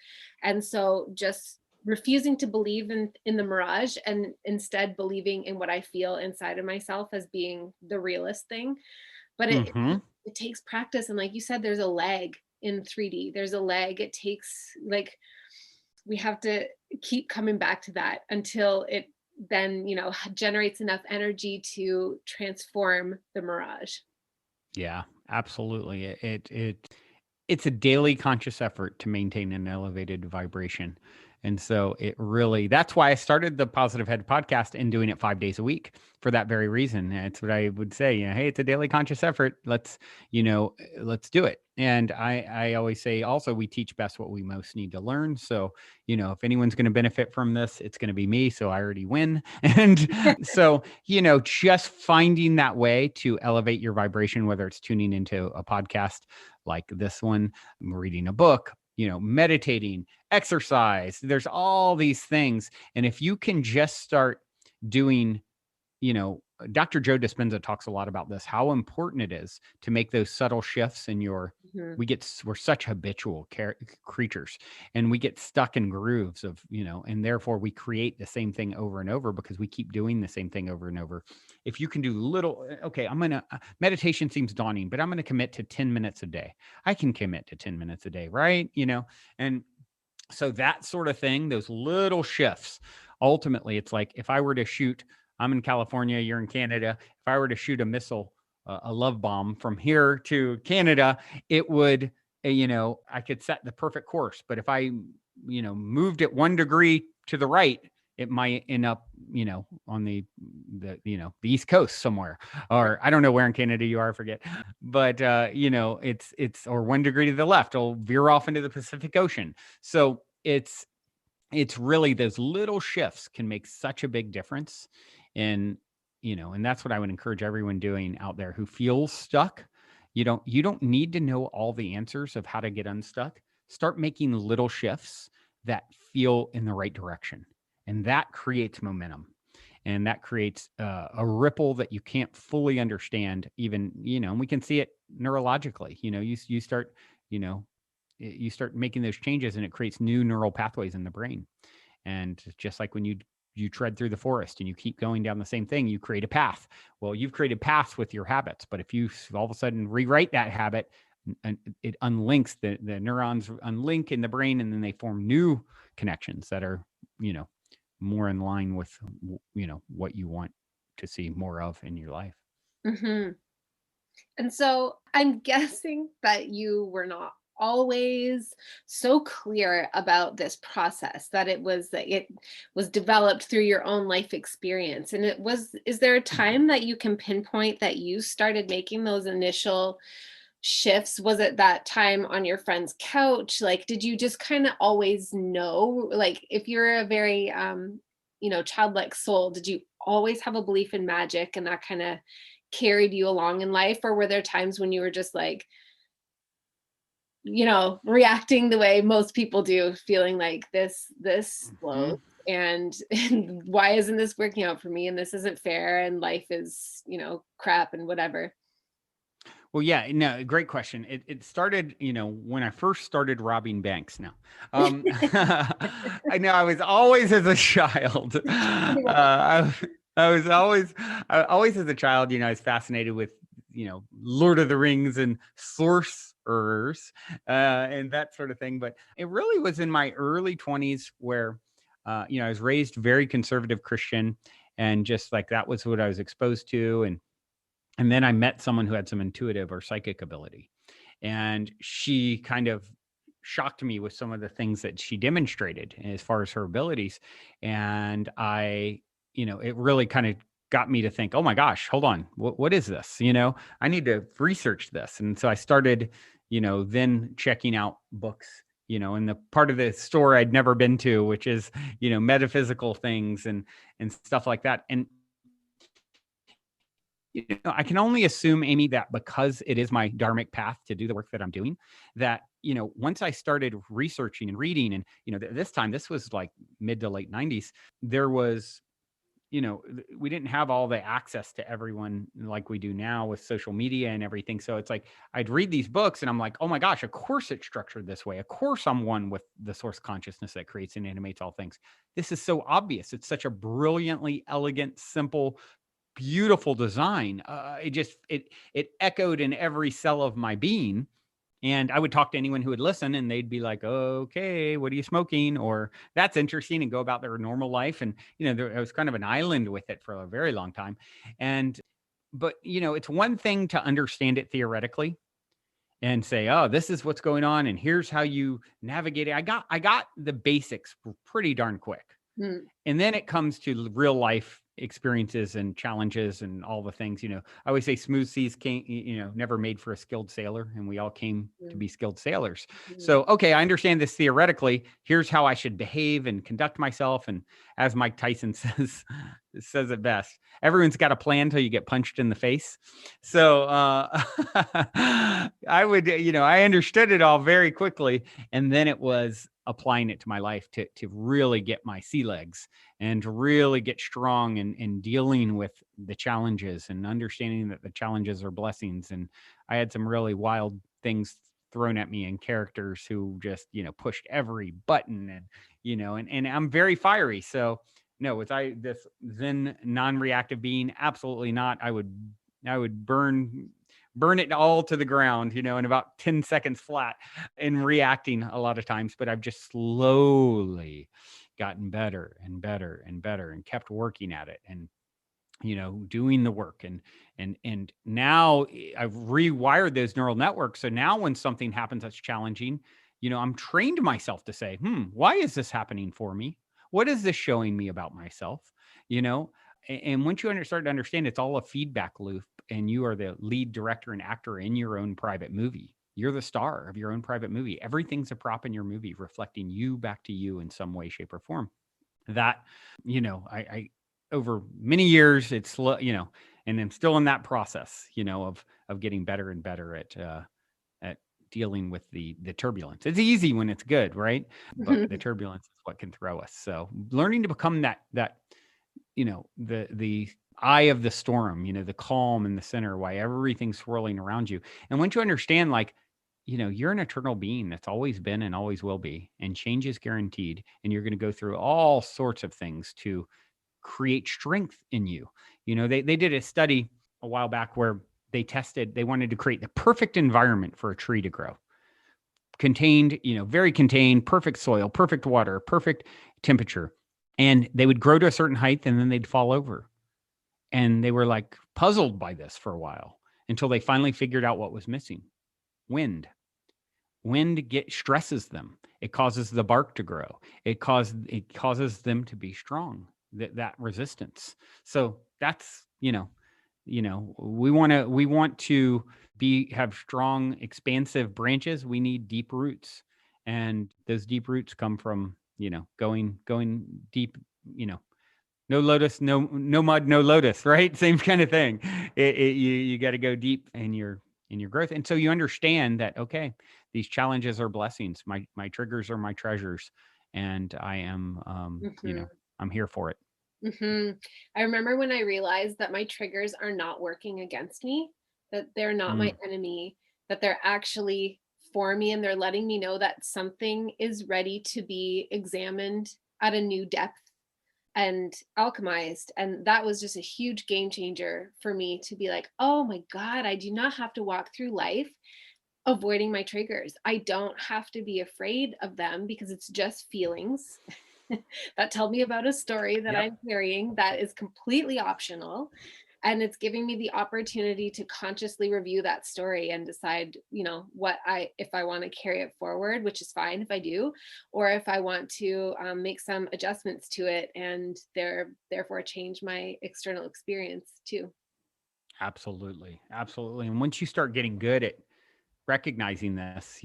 And so just refusing to believe in the mirage, and instead believing in what I feel inside of myself as being the realest thing. But it takes practice. And like you said, there's a lag in 3D. There's a lag. It takes, like, we have to keep coming back to that until it then, generates enough energy to transform the mirage. Yeah, absolutely. It's a daily conscious effort to maintain an elevated vibration. And so that's why I started the Positive Head podcast and doing it 5 days a week for that very reason. It's what I would say, hey, it's a daily conscious effort. Let's do it. And I always say also, we teach best what we most need to learn. So, if anyone's going to benefit from this, it's going to be me. So I already win. And so, just finding that way to elevate your vibration, whether it's tuning into a podcast like this one, reading a book, meditating, exercise, there's all these things. And if you can just start doing, Dr. Joe Dispenza talks a lot about this, how important it is to make those subtle shifts in your, we're such habitual creatures, and we get stuck in grooves of, and therefore we create the same thing over and over because we keep doing the same thing over and over. If you can do meditation seems daunting, but I'm going to commit to 10 minutes a day. I can commit to 10 minutes a day, right? And so that sort of thing, those little shifts, ultimately, it's like if I were to shoot, I'm in California, you're in Canada. If I were to shoot a missile, a love bomb from here to Canada, it would, I could set the perfect course. But if I, moved it 1 degree to the right, it might end up, on the East Coast somewhere, or I don't know where in Canada you are, I forget. But, it's, or 1 degree to the left, it'll veer off into the Pacific Ocean. So it's really those little shifts can make such a big difference. And, and that's what I would encourage everyone doing out there who feels stuck. You don't need to know all the answers of how to get unstuck. Start making little shifts that feel in the right direction. And that creates momentum. And that creates a ripple that you can't fully understand even, and we can see it neurologically. You start, you start making those changes and it creates new neural pathways in the brain. And just like when you tread through the forest and you keep going down the same thing, you create a path. Well, you've created paths with your habits, but if you all of a sudden rewrite that habit, and it unlinks the neurons unlink in the brain, and then they form new connections that are, more in line with, what you want to see more of in your life. Mm-hmm. And so I'm guessing that you were not always so clear about this process, that it was developed through your own life experience. And is there a time that you can pinpoint that you started making those initial shifts? Was it that time on your friend's couch? Like, did you just kind of always know? Like, if you're a very childlike soul, did you always have a belief in magic and that kind of carried you along in life? Or were there times when you were just like, reacting the way most people do, feeling like this blows, and why isn't this working out for me, and this isn't fair, and life is, crap and whatever? Well, yeah, no, great question. It started, when I first started robbing banks. Now, I know I was always as a child. I was always as a child, I was fascinated with, Lord of the Rings and sorcerers and that sort of thing. But it really was in my early 20s where, I was raised very conservative Christian, and just like that was what I was exposed to. And then I met someone who had some intuitive or psychic ability, and she kind of shocked me with some of the things that she demonstrated as far as her abilities. And it really kind of got me to think, oh my gosh, hold on, what is this? I need to research this. And so I started, then checking out books, in the part of the store I'd never been to, which is, metaphysical things and stuff like that. And I can only assume, Amy, that because it is my dharmic path to do the work that I'm doing, that, once I started researching and reading, and, this was like mid to late 90s, there was, we didn't have all the access to everyone like we do now with social media and everything. So it's like, I'd read these books and I'm like, oh my gosh, of course it's structured this way. Of course I'm one with the source consciousness that creates and animates all things. This is so obvious. It's such a brilliantly elegant, simple, beautiful design. It echoed in every cell of my being. And I would talk to anyone who would listen, and they'd be like, okay, what are you smoking? Or that's interesting, and go about their normal life. And, I was kind of an island with it for a very long time. But, it's one thing to understand it theoretically. and say, oh, this is what's going on, and here's how you navigate it. I got the basics pretty darn quick. Mm, And then it comes to real life experiences and challenges and all the things. I always say smooth seas came, never made for a skilled sailor, and we all came to mm, be skilled sailors. mhm. So, okay, I understand this theoretically. Here's how I should behave and conduct myself. And as Mike Tyson says it best, everyone's got a plan till you get punched in the face. So I understood it all very quickly. And then it was applying it to my life to really get my sea legs and to really get strong and dealing with the challenges and understanding that the challenges are blessings. And I had some really wild things thrown at me and characters who just, pushed every button and I'm very fiery. So no, was I this Zen non-reactive being? Absolutely not. I would burn it all to the ground, in about 10 seconds flat and reacting a lot of times. But I've just slowly gotten better and better and better and kept working at it and, doing the work. And now I've rewired those neural networks. So now when something happens that's challenging, I'm trained myself to say, why is this happening for me? What is this showing me about myself? You know, and once you start to understand, it's all a feedback loop, and you are the lead director and actor in your own private movie. You're the star of your own private movie. Everything's a prop in your movie, reflecting you back to you in some way, shape, or form. That, I over many years, it's slow, and I'm still in that process, of getting better and better at dealing with the turbulence. It's easy when it's good, right? But the turbulence is what can throw us. So learning to become that the eye of the storm, the calm in the center, why everything's swirling around you. And once you understand, like, you're an eternal being that's always been and always will be, and change is guaranteed. And you're going to go through all sorts of things to create strength in you. They did a study a while back where they wanted to create the perfect environment for a tree to grow. Contained, very contained, perfect soil, perfect water, perfect temperature. And they would grow to a certain height and then they'd fall over. And they were like puzzled by this for a while until they finally figured out what was missing. Wind. Stresses them. It causes the bark to grow. It causes them to be strong. That resistance. So that's, we want to have strong, expansive branches. We need deep roots, and those deep roots come from, going deep. No lotus, no mud, no lotus, right? Same kind of thing. You got to go deep in your growth, and so you understand that, okay, these challenges are blessings. My triggers are my treasures, and I am, I'm here for it. I remember when I realized that my triggers are not working against me, that they're not my Mm. enemy, that they're actually for me, and they're letting me know that something is ready to be examined at a new depth and alchemized. And that was just a huge game changer for me to be like, oh my God, I do not have to walk through life avoiding my triggers. I don't have to be afraid of them because it's just feelings that tell me about a story that Yep. I'm carrying that is completely optional. And it's giving me the opportunity to consciously review that story and decide, if I want to carry it forward, which is fine if I do, or if I want to make some adjustments to it and therefore change my external experience too. Absolutely. Absolutely. And once you start getting good at recognizing this,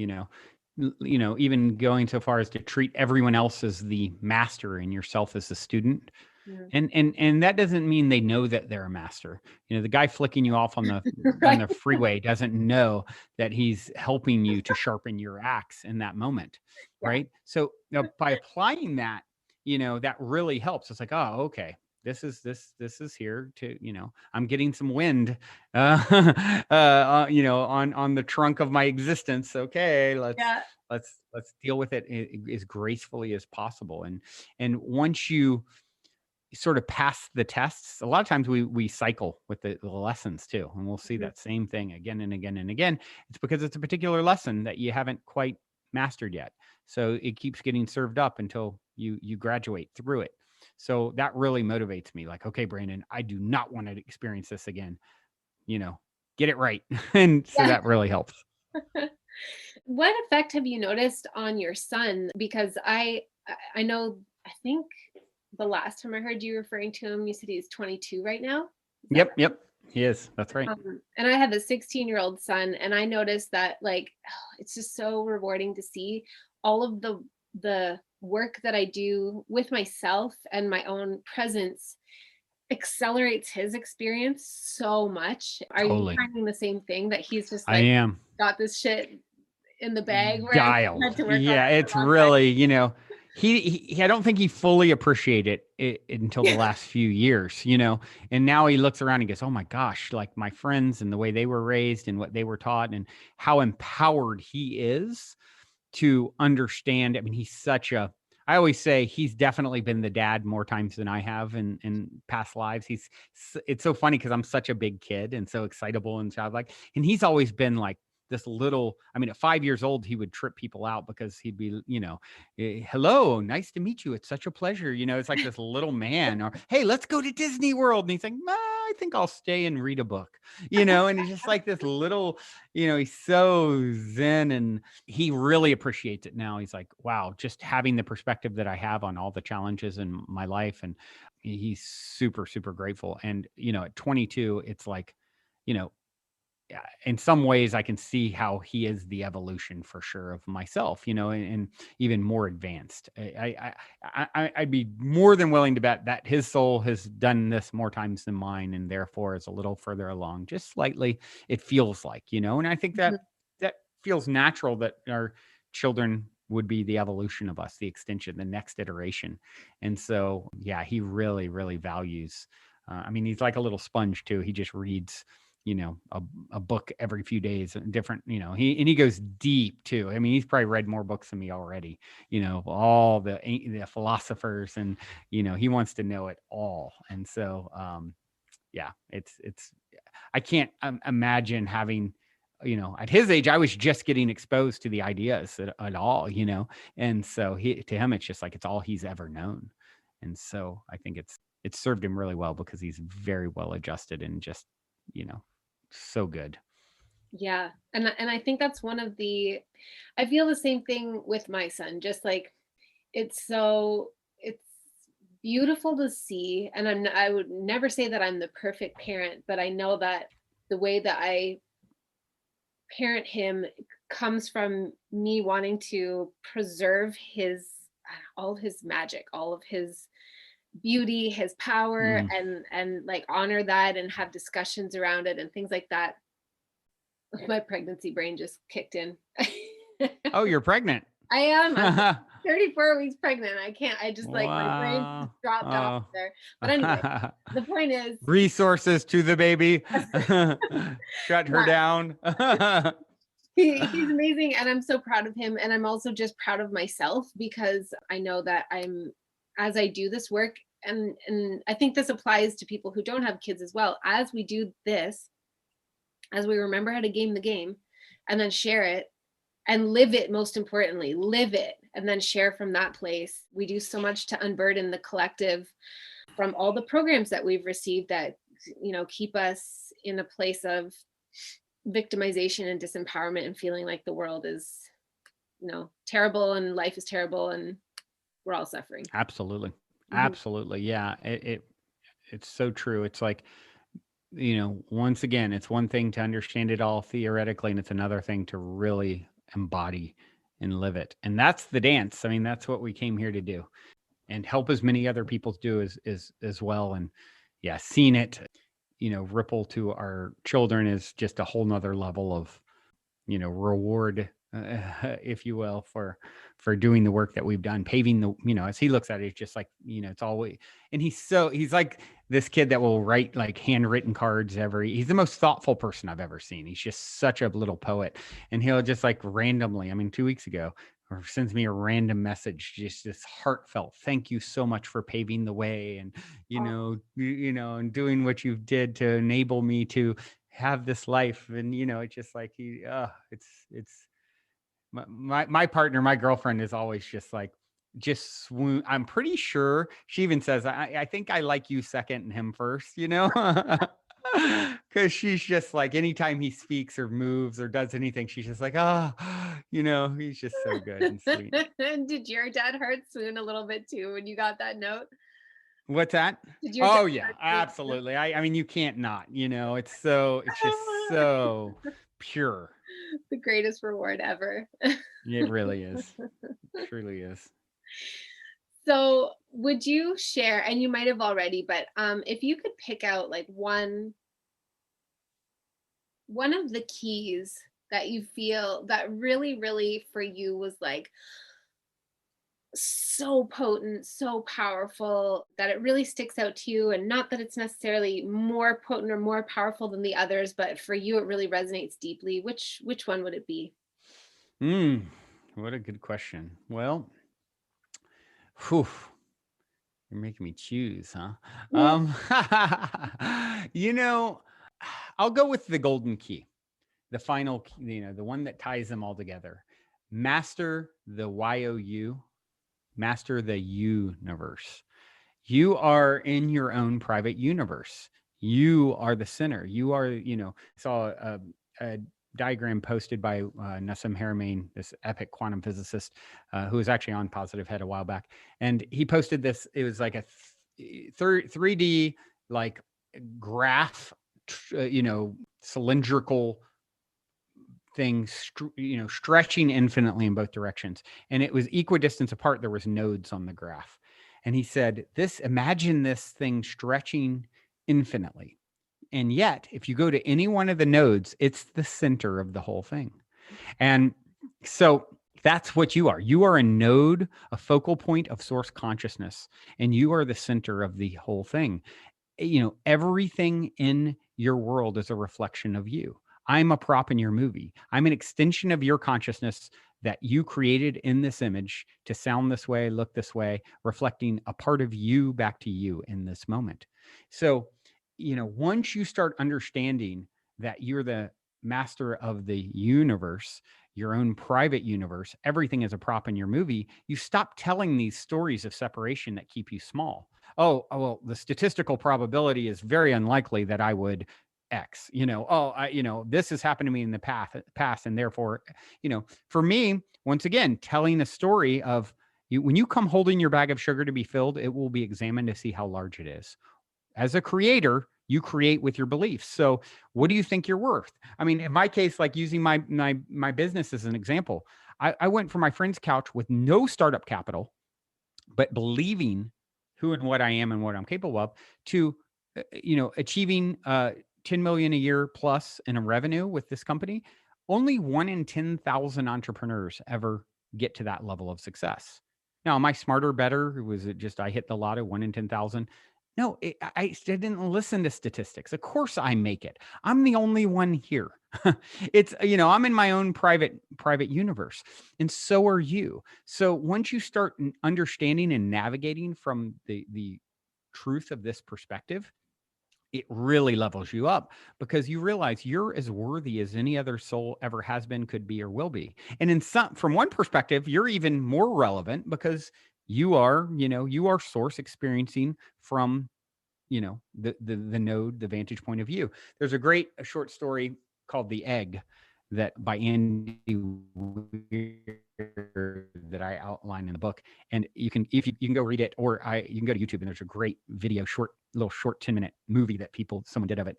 even going so far as to treat everyone else as the master and yourself as the student. Yeah. And that doesn't mean they know that they're a master. The guy flicking you off on the Right. freeway doesn't know that he's helping you to sharpen your axe in that moment, Yeah. right? So by applying that, that really helps. It's like, oh, okay, this is here to, I'm getting some wind, on the trunk of my existence. Okay, Yeah. let's deal with it as gracefully as possible. And once you sort of pass the tests, a lot of times we cycle with the lessons too, and we'll see Mhm. that same thing again and again and again. It's because it's a particular lesson that you haven't quite mastered yet, so it keeps getting served up until you graduate through it. So that really motivates me, like, okay, Brandon, I do not want to experience this again, get it right. And so Yeah. that really helps. What effect have you noticed on your son? Because I know, I think the last time I heard you referring to him, you said he's 22 right now. Is that Yep, yep, he is. That's right. right? And I have a 16-year-old son, and I noticed that, like, it's just so rewarding to see all of the work that I do with myself and my own presence accelerates his experience so much. Are you Totally. finding the same thing, that he's just I like am got this shit in the bag where I dialed. had to work on Yeah, it it's for a long time? really, I don't think he fully appreciated it until the last few years, and now he looks around and goes, oh my gosh, like my friends and the way they were raised and what they were taught and how empowered he is to understand. I mean, I always say he's definitely been the dad more times than I have in past lives. It's so funny because I'm such a big kid and so excitable and childlike. And he's always been like this little, I mean, at 5 years old, he would trip people out because he'd be, hello, nice to meet you. It's such a pleasure. It's like this little man, or, hey, let's go to Disney World. And he's like, nah, I think I'll stay and read a book, and he's just like this little, he's so zen, and he really appreciates it now. He's like, wow, just having the perspective that I have on all the challenges in my life. And he's super, super grateful. And, at 22, it's like, you know, yeah, in some ways I can see how he is the evolution for sure of myself, and even more advanced. I'd be more than willing to bet that his soul has done this more times than mine, and therefore is a little further along, just slightly. It feels like, and I think Mhm. that feels natural, that our children would be the evolution of us, the extension, the next iteration. And so, yeah, he really, really values. I mean, he's like a little sponge too. He just reads a book every few days, different, he goes deep too. I mean, he's probably read more books than me already, all the philosophers, and, he wants to know it all. And so, yeah, it's, I can't imagine having, at his age, I was just getting exposed to the ideas at all, and so to him, it's just like, it's all he's ever known. And so I think it's served him really well because he's very well adjusted and just, you know, so good. Yeah. And I think that's one of the, I feel the same thing with my son. Just like, it's beautiful to see. And I would never say that I'm the perfect parent, but I know that the way that I parent him comes from me wanting to preserve his, all of his magic, all of his beauty, his power, Mm. and like honor that and have discussions around it and things like that. My pregnancy brain just kicked in. Oh, you're pregnant. I am. I'm 34 weeks pregnant. I can't, I just like, my brain just Wow. dropped off Oh. there. But anyway, the point is, Resources to the baby. Shut her yeah, down. he's amazing, and I'm so proud of him. And I'm also just proud of myself, because I know that as I do this work, and I think this applies to people who don't have kids as well, as we do this, as we remember how to game the game and then share it and live it, most importantly, live it and then share from that place. We do so much to unburden the collective from all the programs that we've received that, keep us in a place of victimization and disempowerment and feeling like the world is, terrible and life is terrible and we're all suffering. Absolutely. Mhm. Absolutely. Yeah. It's so true. It's like, once again, it's one thing to understand it all theoretically, and it's another thing to really embody and live it. And that's the dance. I mean, that's what we came here to do, and help as many other people do as well. And yeah, seeing it, ripple to our children is just a whole nother level of, reward, if you will, for doing the work that we've done, paving the, as he looks at it, it's just like, it's always, and he's like this kid that will write like handwritten cards he's the most thoughtful person I've ever seen. He's just such a little poet, and he'll just like randomly, I mean, 2 weeks ago, or sends me a random message, just this heartfelt, thank you so much for paving the way, and and doing what you did to enable me to have this life. And it's just like it's my partner, my girlfriend, is always just like, just swoon. I'm pretty sure she even says, I think I like you second and him first. Because she's just like, anytime he speaks or moves or does anything, she's just like, oh, he's just so good and sweet. Did your dad heart swoon a little bit too when you got that note? What's that? Did your Oh dad yeah, heart swoon? absolutely. I mean, you can't not, it's just so pure. The greatest reward ever. It really is. It truly is. So would you share, and you might have already, but if you could pick out like one of the keys that you feel that really, really for you was like so potent, so powerful, that it really sticks out to you, and not that it's necessarily more potent or more powerful than the others, but for you it really resonates deeply, which one would it be? What a good question. Well, whew, you're making me choose, huh? You know, I'll go with the golden key, the final key, the one that ties them all together. Master the YOU, master the universe. You are in your own private universe. You are the center. You are, saw a diagram posted by Nassim Haramein, this epic quantum physicist, who was actually on Positive Head a while back. And he posted this. It was like a 3D like graph, cylindrical thing, stretching infinitely in both directions. And it was equidistance apart. There was nodes on the graph. And he said, imagine this thing stretching infinitely. And yet, if you go to any one of the nodes, it's the center of the whole thing. And so that's what you are. You are a node, a focal point of source consciousness, and you are the center of the whole thing. Everything in your world is a reflection of you. I'm a prop in your movie. I'm an extension of your consciousness that you created in this image to sound this way, look this way, reflecting a part of you back to you in this moment. So, once you start understanding that you're the master of the universe, your own private universe, everything is a prop in your movie, you stop telling these stories of separation that keep you small. Oh, well, the statistical probability is very unlikely that I would X, this has happened to me in the past. And therefore, for me, once again, telling a story of you, when you come holding your bag of sugar to be filled, it will be examined to see how large it is. As a creator, you create with your beliefs. So what do you think you're worth? I mean, in my case, like using my business as an example, I went from my friend's couch with no startup capital, but believing who and what I am and what I'm capable of, to, achieving 10 million a year plus in a revenue with this company. Only 1 in 10,000 entrepreneurs ever get to that level of success. Now, am I smarter, better? Was it just I hit the lotto, 1 in 10,000? No, I didn't listen to statistics. Of course I make it. I'm the only one here. It's, I'm in my own private universe, and so are you. So once you start understanding and navigating from the truth of this perspective, it really levels you up, because you realize you're as worthy as any other soul ever has been, could be, or will be. And from one perspective, you're even more relevant, because you are source experiencing from, the node, the vantage point of view. There's a short story called The Egg by Andy Weir that I outline in the book. And you can go read it, or you can go to YouTube, and there's a great video, short 10-minute movie that someone did of it.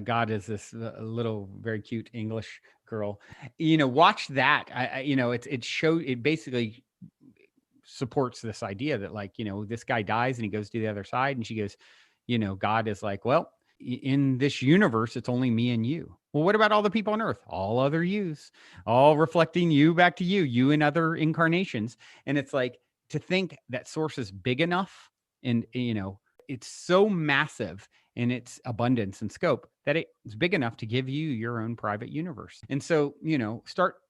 God is this little, very cute English girl. Watch that. It basically supports this idea that, like, this guy dies and he goes to the other side, and she goes, God is like, well, in this universe, it's only me and you. Well, what about all the people on earth? All other yous, all reflecting you back to you in other incarnations. And it's like, to think that source is big enough, and, it's so massive in its abundance and scope, that it's big enough to give you your own private universe. And so,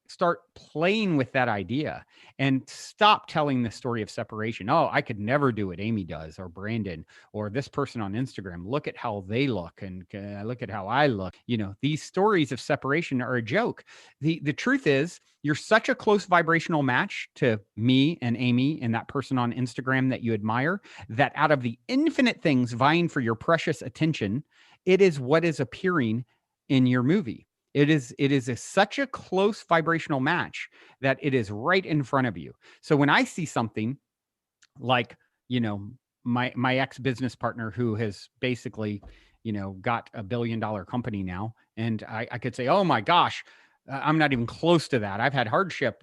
start playing with that idea, and stop telling the story of separation. Oh, I could never do what Amy does, or Brendon, or this person on Instagram. Look at how they look, and look at how I look. These stories of separation are a joke. The truth is, you're such a close vibrational match to me and Amy and that person on Instagram that you admire, that out of the infinite things vying for your precious attention, it is what is appearing in your movie. It is such a close vibrational match that it is right in front of you. So when I see something like, you know, my ex business partner who has basically, got $1 billion company now, and I could say, oh my gosh, I'm not even close to that. I've had hardship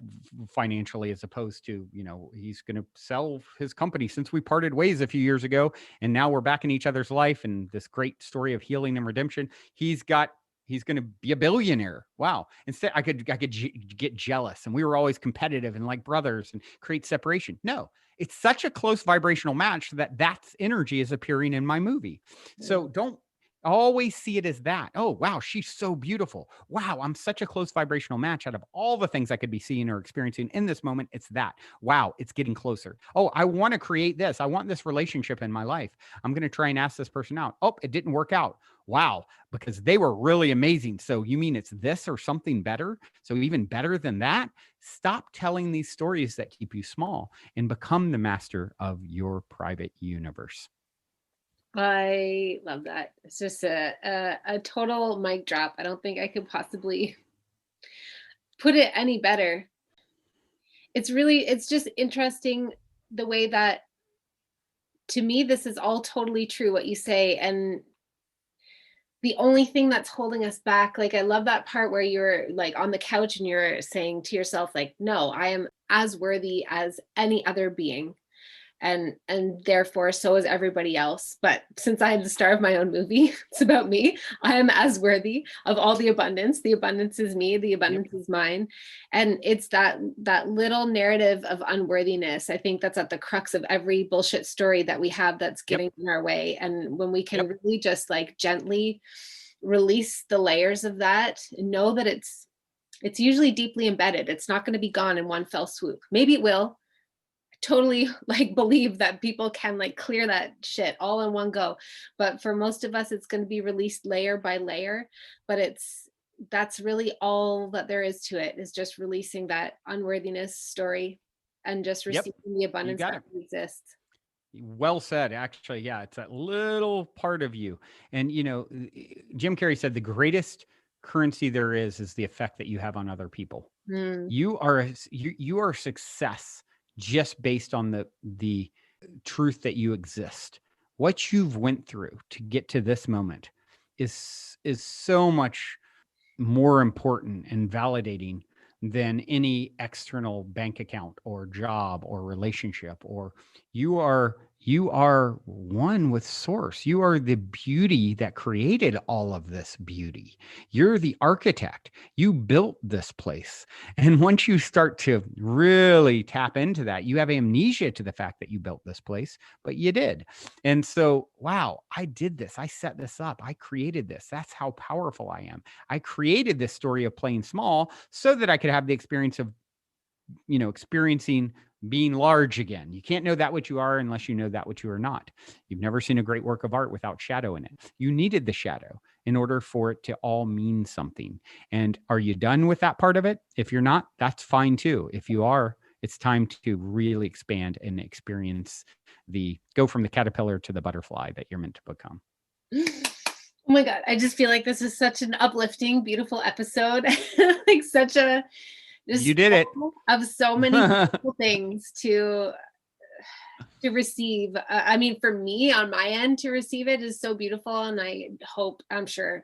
financially, as opposed to, he's going to sell his company since we parted ways a few years ago, and now we're back in each other's life, and this great story of healing and redemption. He's going to be a billionaire. Wow. Instead, I could get jealous, and we were always competitive and like brothers and create separation. No, it's such a close vibrational match that's energy is appearing in my movie. So don't always see it as that. Oh, wow, she's so beautiful. Wow, I'm such a close vibrational match. Out of all the things I could be seeing or experiencing in this moment, it's that. Wow, it's getting closer. Oh, I want to create this. I want this relationship in my life. I'm going to try and ask this person out. Oh, it didn't work out. Wow, because they were really amazing. So you mean it's this or something better? So even better than that? Stop telling these stories that keep you small and become the master of your private universe. I love that. It's just a total mic drop. I don't think I could possibly put it any better. It's just interesting the way that, to me, this is all totally true what you say. And the only thing that's holding us back, like, I love that part where you're like on the couch and you're saying to yourself, like, no, I am as worthy as any other being. And therefore so is everybody else. But since I am the star of my own movie, it's about me. I am as worthy of all the abundance. The abundance is me, the abundance is mine. And it's that little narrative of unworthiness, I think, that's at the crux of every bullshit story that we have that's getting in our way. And when we can really just like gently release the layers of that, and know that it's usually deeply embedded. It's not going to be gone in one fell swoop. Maybe it will. Totally like believe that people can like clear that shit all in one go, but for most of us it's going to be released layer by layer. But that's really all that there is to it, is just releasing that unworthiness story and just receiving the abundance that exists. Well said. Actually, yeah, it's that little part of you. And Jim Carrey said the greatest currency there is the effect that you have on other people. You are a success just based on the truth that you exist. What you've went through to get to this moment is so much more important and validating than any external bank account or job or relationship. Or you are one with source. You are the beauty that created all of this beauty. You're the architect. You built this place. And once you start to really tap into that, you have amnesia to the fact that you built this place, but you did. And so, wow, I did this. I set this up. I created this. That's how powerful I am. I created this story of playing small so that I could have the experience of, experiencing being large again. You can't know that which you are unless you know that which you are not. You've never seen a great work of art without shadow in it. You needed the shadow in order for it to all mean something. And are you done with that part of it? If you're not, that's fine too. If you are, it's time to really expand and experience go from the caterpillar to the butterfly that you're meant to become. Oh my God. I just feel like this is such an uplifting, beautiful episode. Like such a, you did it, of so many beautiful things to receive. I mean, for me on my end, to receive it is so beautiful. And I'm sure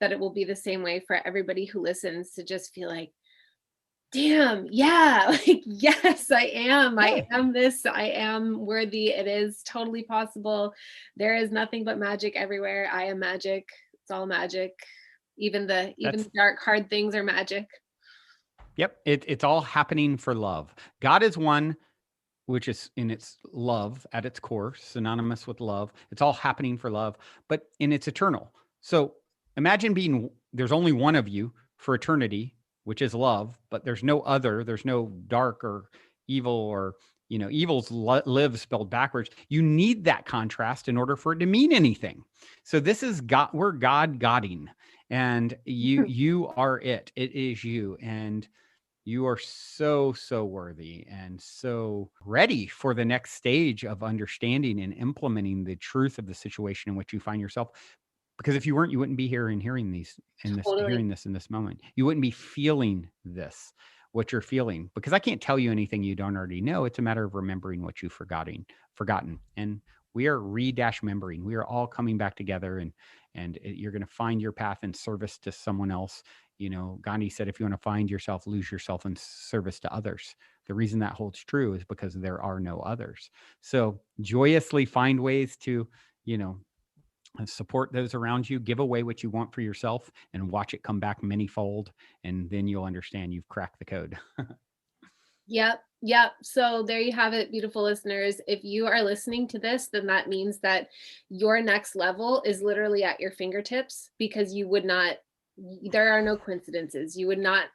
that it will be the same way for everybody who listens, to just feel like, damn, yeah, like, yes, I am. I am this. I am worthy. It is totally possible. There is nothing but magic everywhere. I am magic. It's all magic. Even the dark, hard things are magic. Yep. It's all happening for love. God is one, which is in its love at its core, synonymous with love. It's all happening for love, but it's eternal. So imagine there's only one of you for eternity, which is love, but there's no other. There's no dark or evil, or, evil's live spelled backwards. You need that contrast in order for it to mean anything. So this is God. We're God-godding, and you are it. It is you. And you are so, so worthy and so ready for the next stage of understanding and implementing the truth of the situation in which you find yourself. Because if you weren't, you wouldn't be here and hearing Totally. this in this moment. You wouldn't be feeling this, what you're feeling, because I can't tell you anything you don't already know. It's a matter of remembering what you've forgotten. And we are remembering. We are all coming back together, and you're going to find your path in service to someone else. Gandhi said, if you want to find yourself, lose yourself in service to others. The reason that holds true is because there are no others. So joyously find ways to, support those around you, give away what you want for yourself, and watch it come back manyfold. And then you'll understand you've cracked the code. Yep. Yep. So there you have it, beautiful listeners. If you are listening to this, then that means that your next level is literally at your fingertips, because there are no coincidences. You would not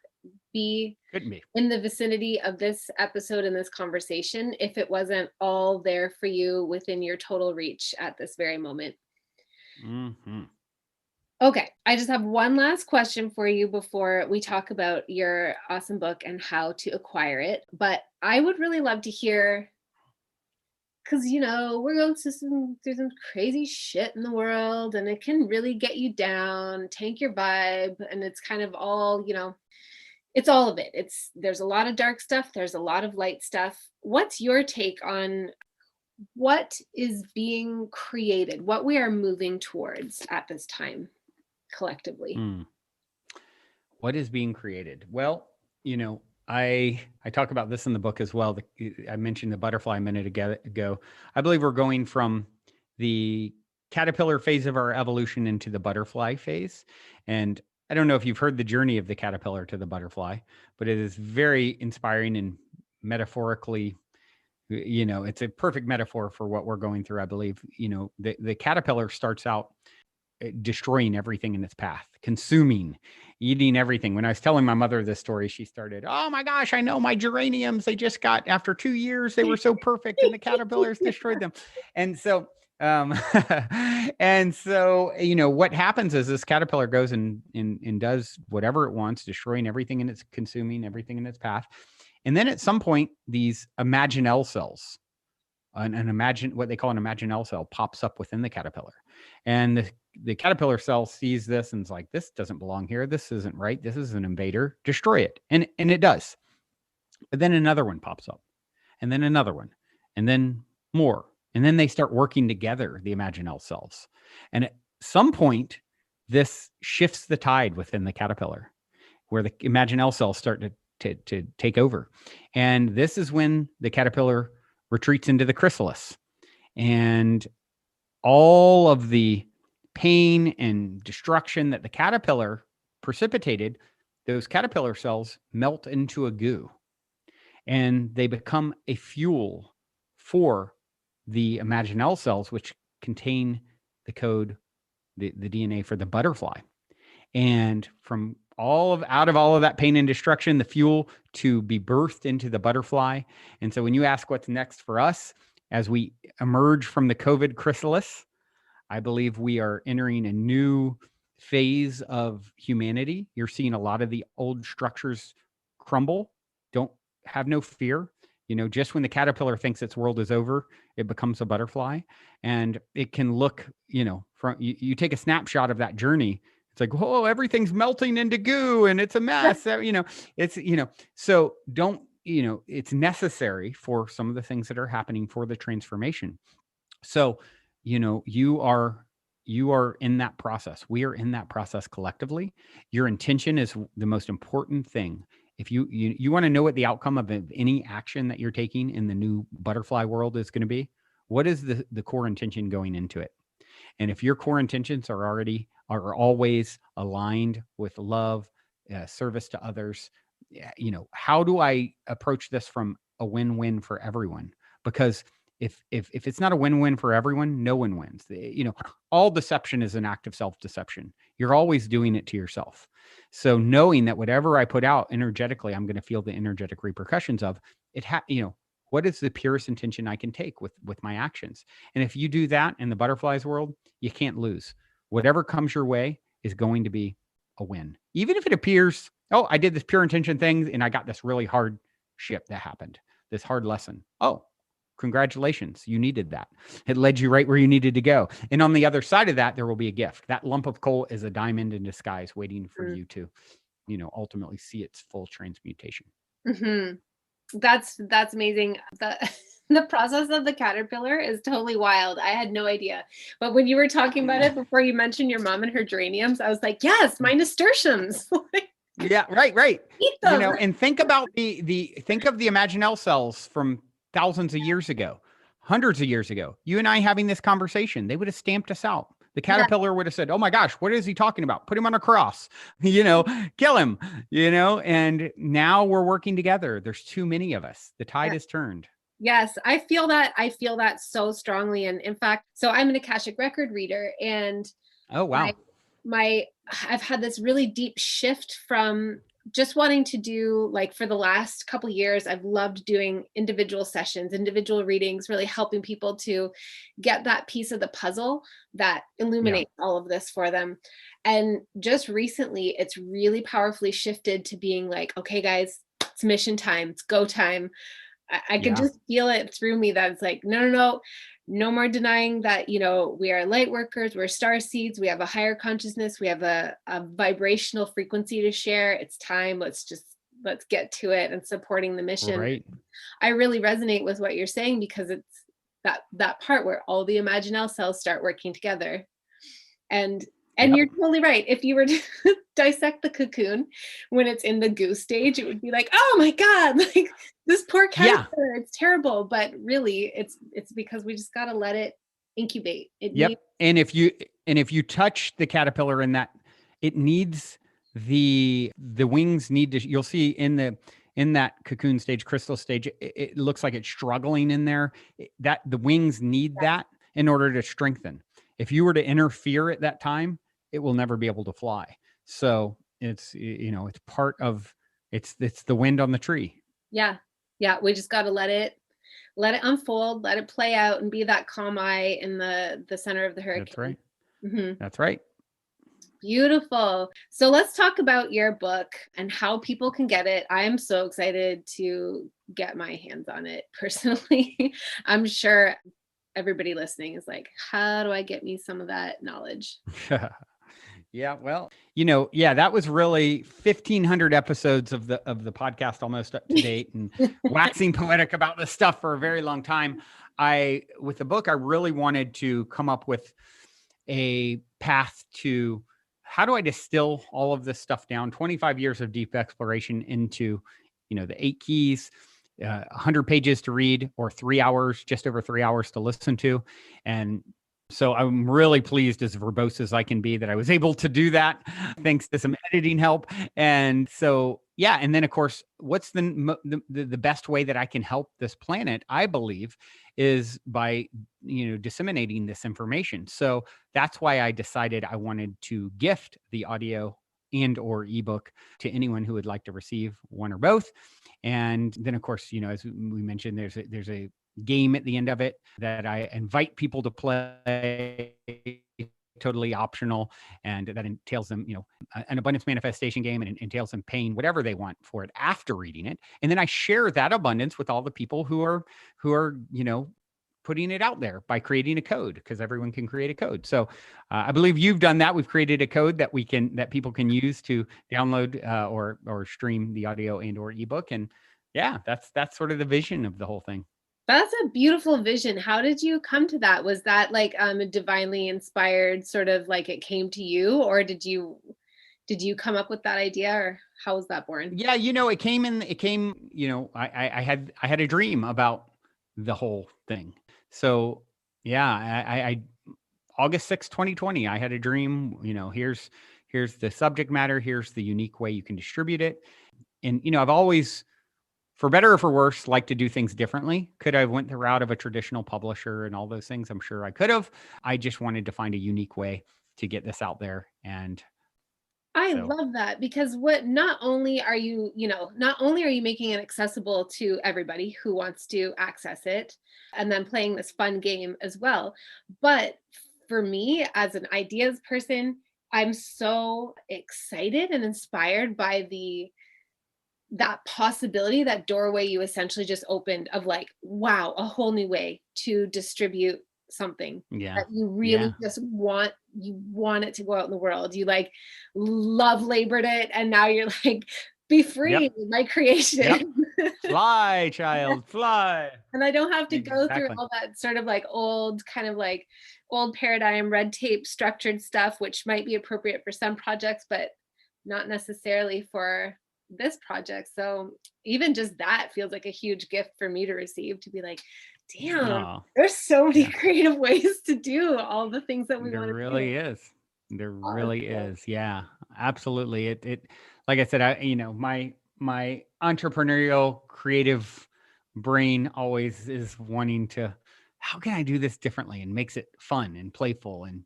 be Couldn't be. in the vicinity of this episode and this conversation if it wasn't all there for you within your total reach at this very moment. Mm-hmm. Okay, I just have one last question for you before we talk about your awesome book and how to acquire it. But I would really love to hear, because we're going through some crazy shit in the world, and it can really get you down, tank your vibe, and it's kind of all, it's all of it. There's a lot of dark stuff, there's a lot of light stuff. What's your take on what is being created, what we are moving towards at this time collectively? What is being created? Well, I talk about this in the book as well. I mentioned the butterfly a minute ago. I believe we're going from the caterpillar phase of our evolution into the butterfly phase. And I don't know if you've heard the journey of the caterpillar to the butterfly, but it is very inspiring and metaphorically, it's a perfect metaphor for what we're going through. I believe, the caterpillar starts out destroying everything in its path, consuming, eating everything. When I was telling my mother this story, she started, "Oh my gosh, I know my geraniums. They just got, after 2 years, they were so perfect and the caterpillars destroyed them." And so, what happens is this caterpillar goes and does whatever it wants, destroying everything in its, consuming everything in its path. And then at some point, these imaginal cells, what they call an imaginal cell, pops up within the caterpillar. And the caterpillar cell sees this and is like, this doesn't belong here. This isn't right. This is an invader. Destroy it. And it does. But then another one pops up, and then another one, and then more. And then they start working together, the imaginal cells. And at some point, this shifts the tide within the caterpillar, where the imaginal cells start to take over. And this is when the caterpillar retreats into the chrysalis, and all of the pain and destruction that the caterpillar precipitated, those caterpillar cells melt into a goo, and they become a fuel for the imaginal cells, which contain the code, the DNA for the butterfly. And from out of all of that pain and destruction, the fuel to be birthed into the butterfly. And so when you ask what's next for us as we emerge from the COVID chrysalis, I believe we are entering a new phase of humanity. You're seeing a lot of the old structures crumble. Don't have no fear. Just when the caterpillar thinks its world is over, it becomes a butterfly. And it can look, from you take a snapshot of that journey. It's like, whoa, everything's melting into goo and it's a mess. So don't, it's necessary for some of the things that are happening for the transformation. So, you are in that process. We are in that process collectively. Your intention is the most important thing. If you want to know what the outcome of any action that you're taking in the new butterfly world is going to be, what is the core intention going into it? And if your core intentions are always aligned with love, service to others, how do I approach this from a win-win for everyone? Because if it's not a win-win for everyone, no one wins. All deception is an act of self-deception. You're always doing it to yourself. So knowing that whatever I put out energetically, I'm going to feel the energetic repercussions of it. What is the purest intention I can take with my actions? And if you do that in the butterflies world, you can't lose. Whatever comes your way is going to be a win. Even if it appears, oh, I did this pure intention thing and I got this really hard shit that happened, this hard lesson. Oh, Congratulations. You needed that. It led you right where you needed to go. And on the other side of that, there will be a gift. That lump of coal is a diamond in disguise waiting for you to, ultimately see its full transmutation. Mm-hmm. That's amazing. The process of the caterpillar is totally wild. I had no idea. But when you were talking about it before you mentioned your mom and her geraniums, I was like, yes, my nasturtiums. Yeah, right. Eat them. And think about think of the Imaginell cells from thousands of years ago, hundreds of years ago. You and I having this conversation, they would have stamped us out. The caterpillar would have said, "Oh my gosh, what is he talking about? Put him on a cross, kill him, and now we're working together. There's too many of us. The tide has turned." Yes, I feel that. I feel that so strongly. And in fact, so I'm an Akashic record reader, and oh wow, I've had this really deep shift from just wanting to do, like, for the last couple of years, I've loved doing individual sessions, individual readings, really helping people to get that piece of the puzzle that illuminates all of this for them. And just recently, it's really powerfully shifted to being like, okay, guys, it's mission time, it's go time. I can just feel it through me that it's like, no more denying that, we are light workers, we're star seeds, we have a higher consciousness, we have a vibrational frequency to share. It's time. Let's get to it, and supporting the mission. Right. I really resonate with what you're saying, because it's that part where all the Imaginell cells start working together. And you're totally right. If you were to dissect the cocoon when it's in the goose stage, it would be like, oh my God, like this poor caterpillar, it's terrible. But really, it's because we just got to let it incubate. And if you touch the caterpillar in that, it needs the wings need to, you'll see in that cocoon stage, crystal stage, it looks like it's struggling in there. That the wings need that in order to strengthen. If you were to interfere at that time, it will never be able to fly. So it's, it's part of, it's the wind on the tree. Yeah. We just got to let it unfold, let it play out, and be that calm eye in the center of the hurricane. That's right. Mm-hmm. That's right. Beautiful. So let's talk about your book and how people can get it. I am so excited to get my hands on it personally. I'm sure everybody listening is like, how do I get me some of that knowledge? Yeah, well, that was really 1,500 episodes of the podcast, almost up to date, and waxing poetic about this stuff for a very long time. With the book, I really wanted to come up with a path to how do I distill all of this stuff down, 25 years of deep exploration into, the 8 keys, 100 pages to read, or 3 hours, just over 3 hours to listen to. And so I'm really pleased, as verbose as I can be, that I was able to do that thanks to some editing help. And so, and then of course, what's the best way that I can help this planet, I believe, is by, disseminating this information. So that's why I decided I wanted to gift the audio and or ebook to anyone who would like to receive one or both. And then of course, as we mentioned, there's a game at the end of it that I invite people to play, totally optional, and that entails them, an abundance manifestation game, and it entails them paying whatever they want for it after reading it. And then I share that abundance with all the people who are, putting it out there by creating a code, because everyone can create a code. So I believe you've done that. We've created a code that people can use to download or stream the audio and or ebook. And that's sort of the vision of the whole thing. That's a beautiful vision. How did you come to that? Was that like a divinely inspired, sort of like it came to you, or did you come up with that idea, or how was that born? Yeah, it came, I had a dream about the whole thing. So I August 6, 2020, I had a dream, here's the subject matter, here's the unique way you can distribute it. And, I've always, for better or for worse, like to do things differently. Could I have went the route of a traditional publisher and all those things? I'm sure I could have. I just wanted to find a unique way to get this out there. And I love that, because not only are you making it accessible to everybody who wants to access it, and then playing this fun game as well, but for me as an ideas person, I'm so excited and inspired by the that possibility, that doorway you essentially just opened of like, wow, a whole new way to distribute something that you really just want it to go out in the world. You like love labored it, and now you're like, be free, my creation. Fly, child, fly. And I don't have to go through all that sort of like old paradigm, red tape, structured stuff, which might be appropriate for some projects, but not necessarily for this project. So even just that feels like a huge gift for me to receive, to be like, damn, there's so many creative ways to do all the things that we want to do. There really is. Yeah, absolutely. It like I said, my entrepreneurial creative brain always is wanting to, how can I do this differently, and makes it fun and playful. And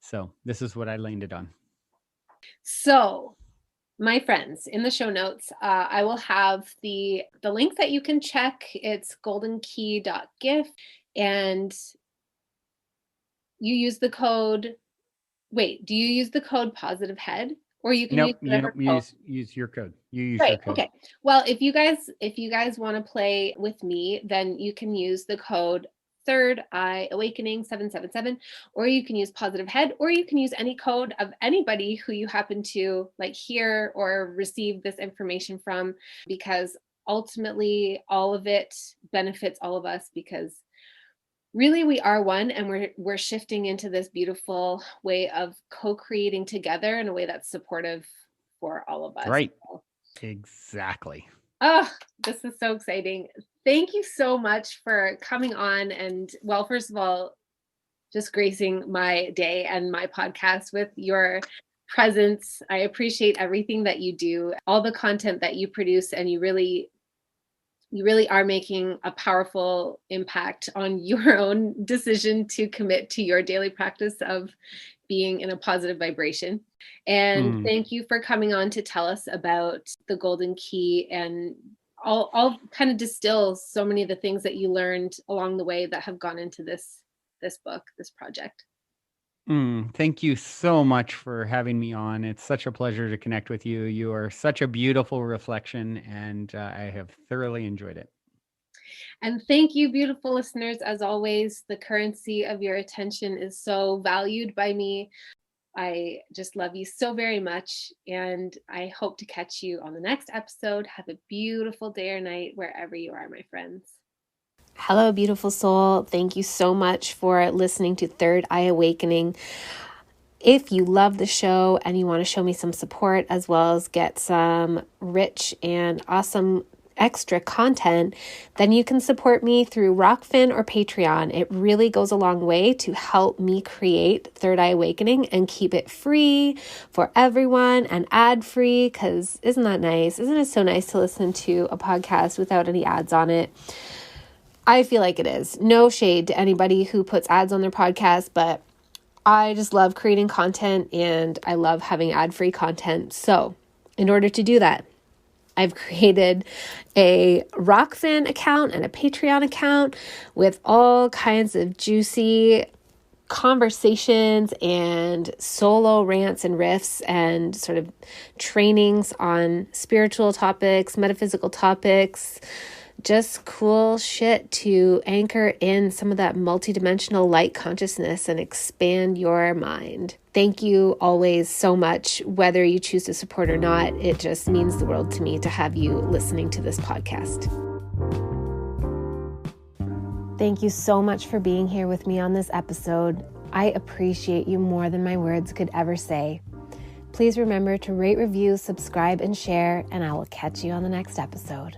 so this is what I landed on. So my friends, in the show notes, I will have the link that you can check. It's goldenkey.gift, and you use the code. Wait, do you use the code positive head, or you can use your code? You use your code. Okay. Well, if you guys want to play with me, then you can use the code Third Eye Awakening 777, or you can use positive head, or you can use any code of anybody who you happen to like hear or receive this information from, because ultimately all of it benefits all of us, because really we are one, and we're shifting into this beautiful way of co-creating together in a way that's supportive for all of us. Right. Exactly. Oh, this is so exciting. Thank you so much for coming on, and well, first of all, just gracing my day and my podcast with your presence. I appreciate everything that you do, all the content that you produce, and you really are making a powerful impact on your own decision to commit to your daily practice of being in a positive vibration. And thank you for coming on to tell us about the Golden Key, and all kind of distills so many of the things that you learned along the way that have gone into this book, this project. Thank you so much for having me on. It's such a pleasure to connect with you. You are such a beautiful reflection, and I have thoroughly enjoyed it. And thank you, beautiful listeners. As always, the currency of your attention is so valued by me. I just love you so very much, and I hope to catch you on the next episode. Have a beautiful day or night wherever you are, my friends. Hello, beautiful soul. Thank you so much for listening to Third Eye Awakening. If you love the show and you want to show me some support, as well as get some rich and awesome extra content, then you can support me through Rockfin or Patreon. It really goes a long way to help me create Third Eye Awakening and keep it free for everyone and ad-free, because isn't that nice? Isn't it so nice to listen to a podcast without any ads on it? I feel like it is. No shade to anybody who puts ads on their podcast, but I just love creating content, and I love having ad-free content. So in order to do that, I've created a Rockfin account and a Patreon account with all kinds of juicy conversations and solo rants and riffs and sort of trainings on spiritual topics, metaphysical topics, just cool shit to anchor in some of that multidimensional light consciousness and expand your mind. Thank you always so much, whether you choose to support or not. It just means the world to me to have you listening to this podcast. Thank you so much for being here with me on this episode. I appreciate you more than my words could ever say. Please remember to rate, review, subscribe, and share, and I will catch you on the next episode.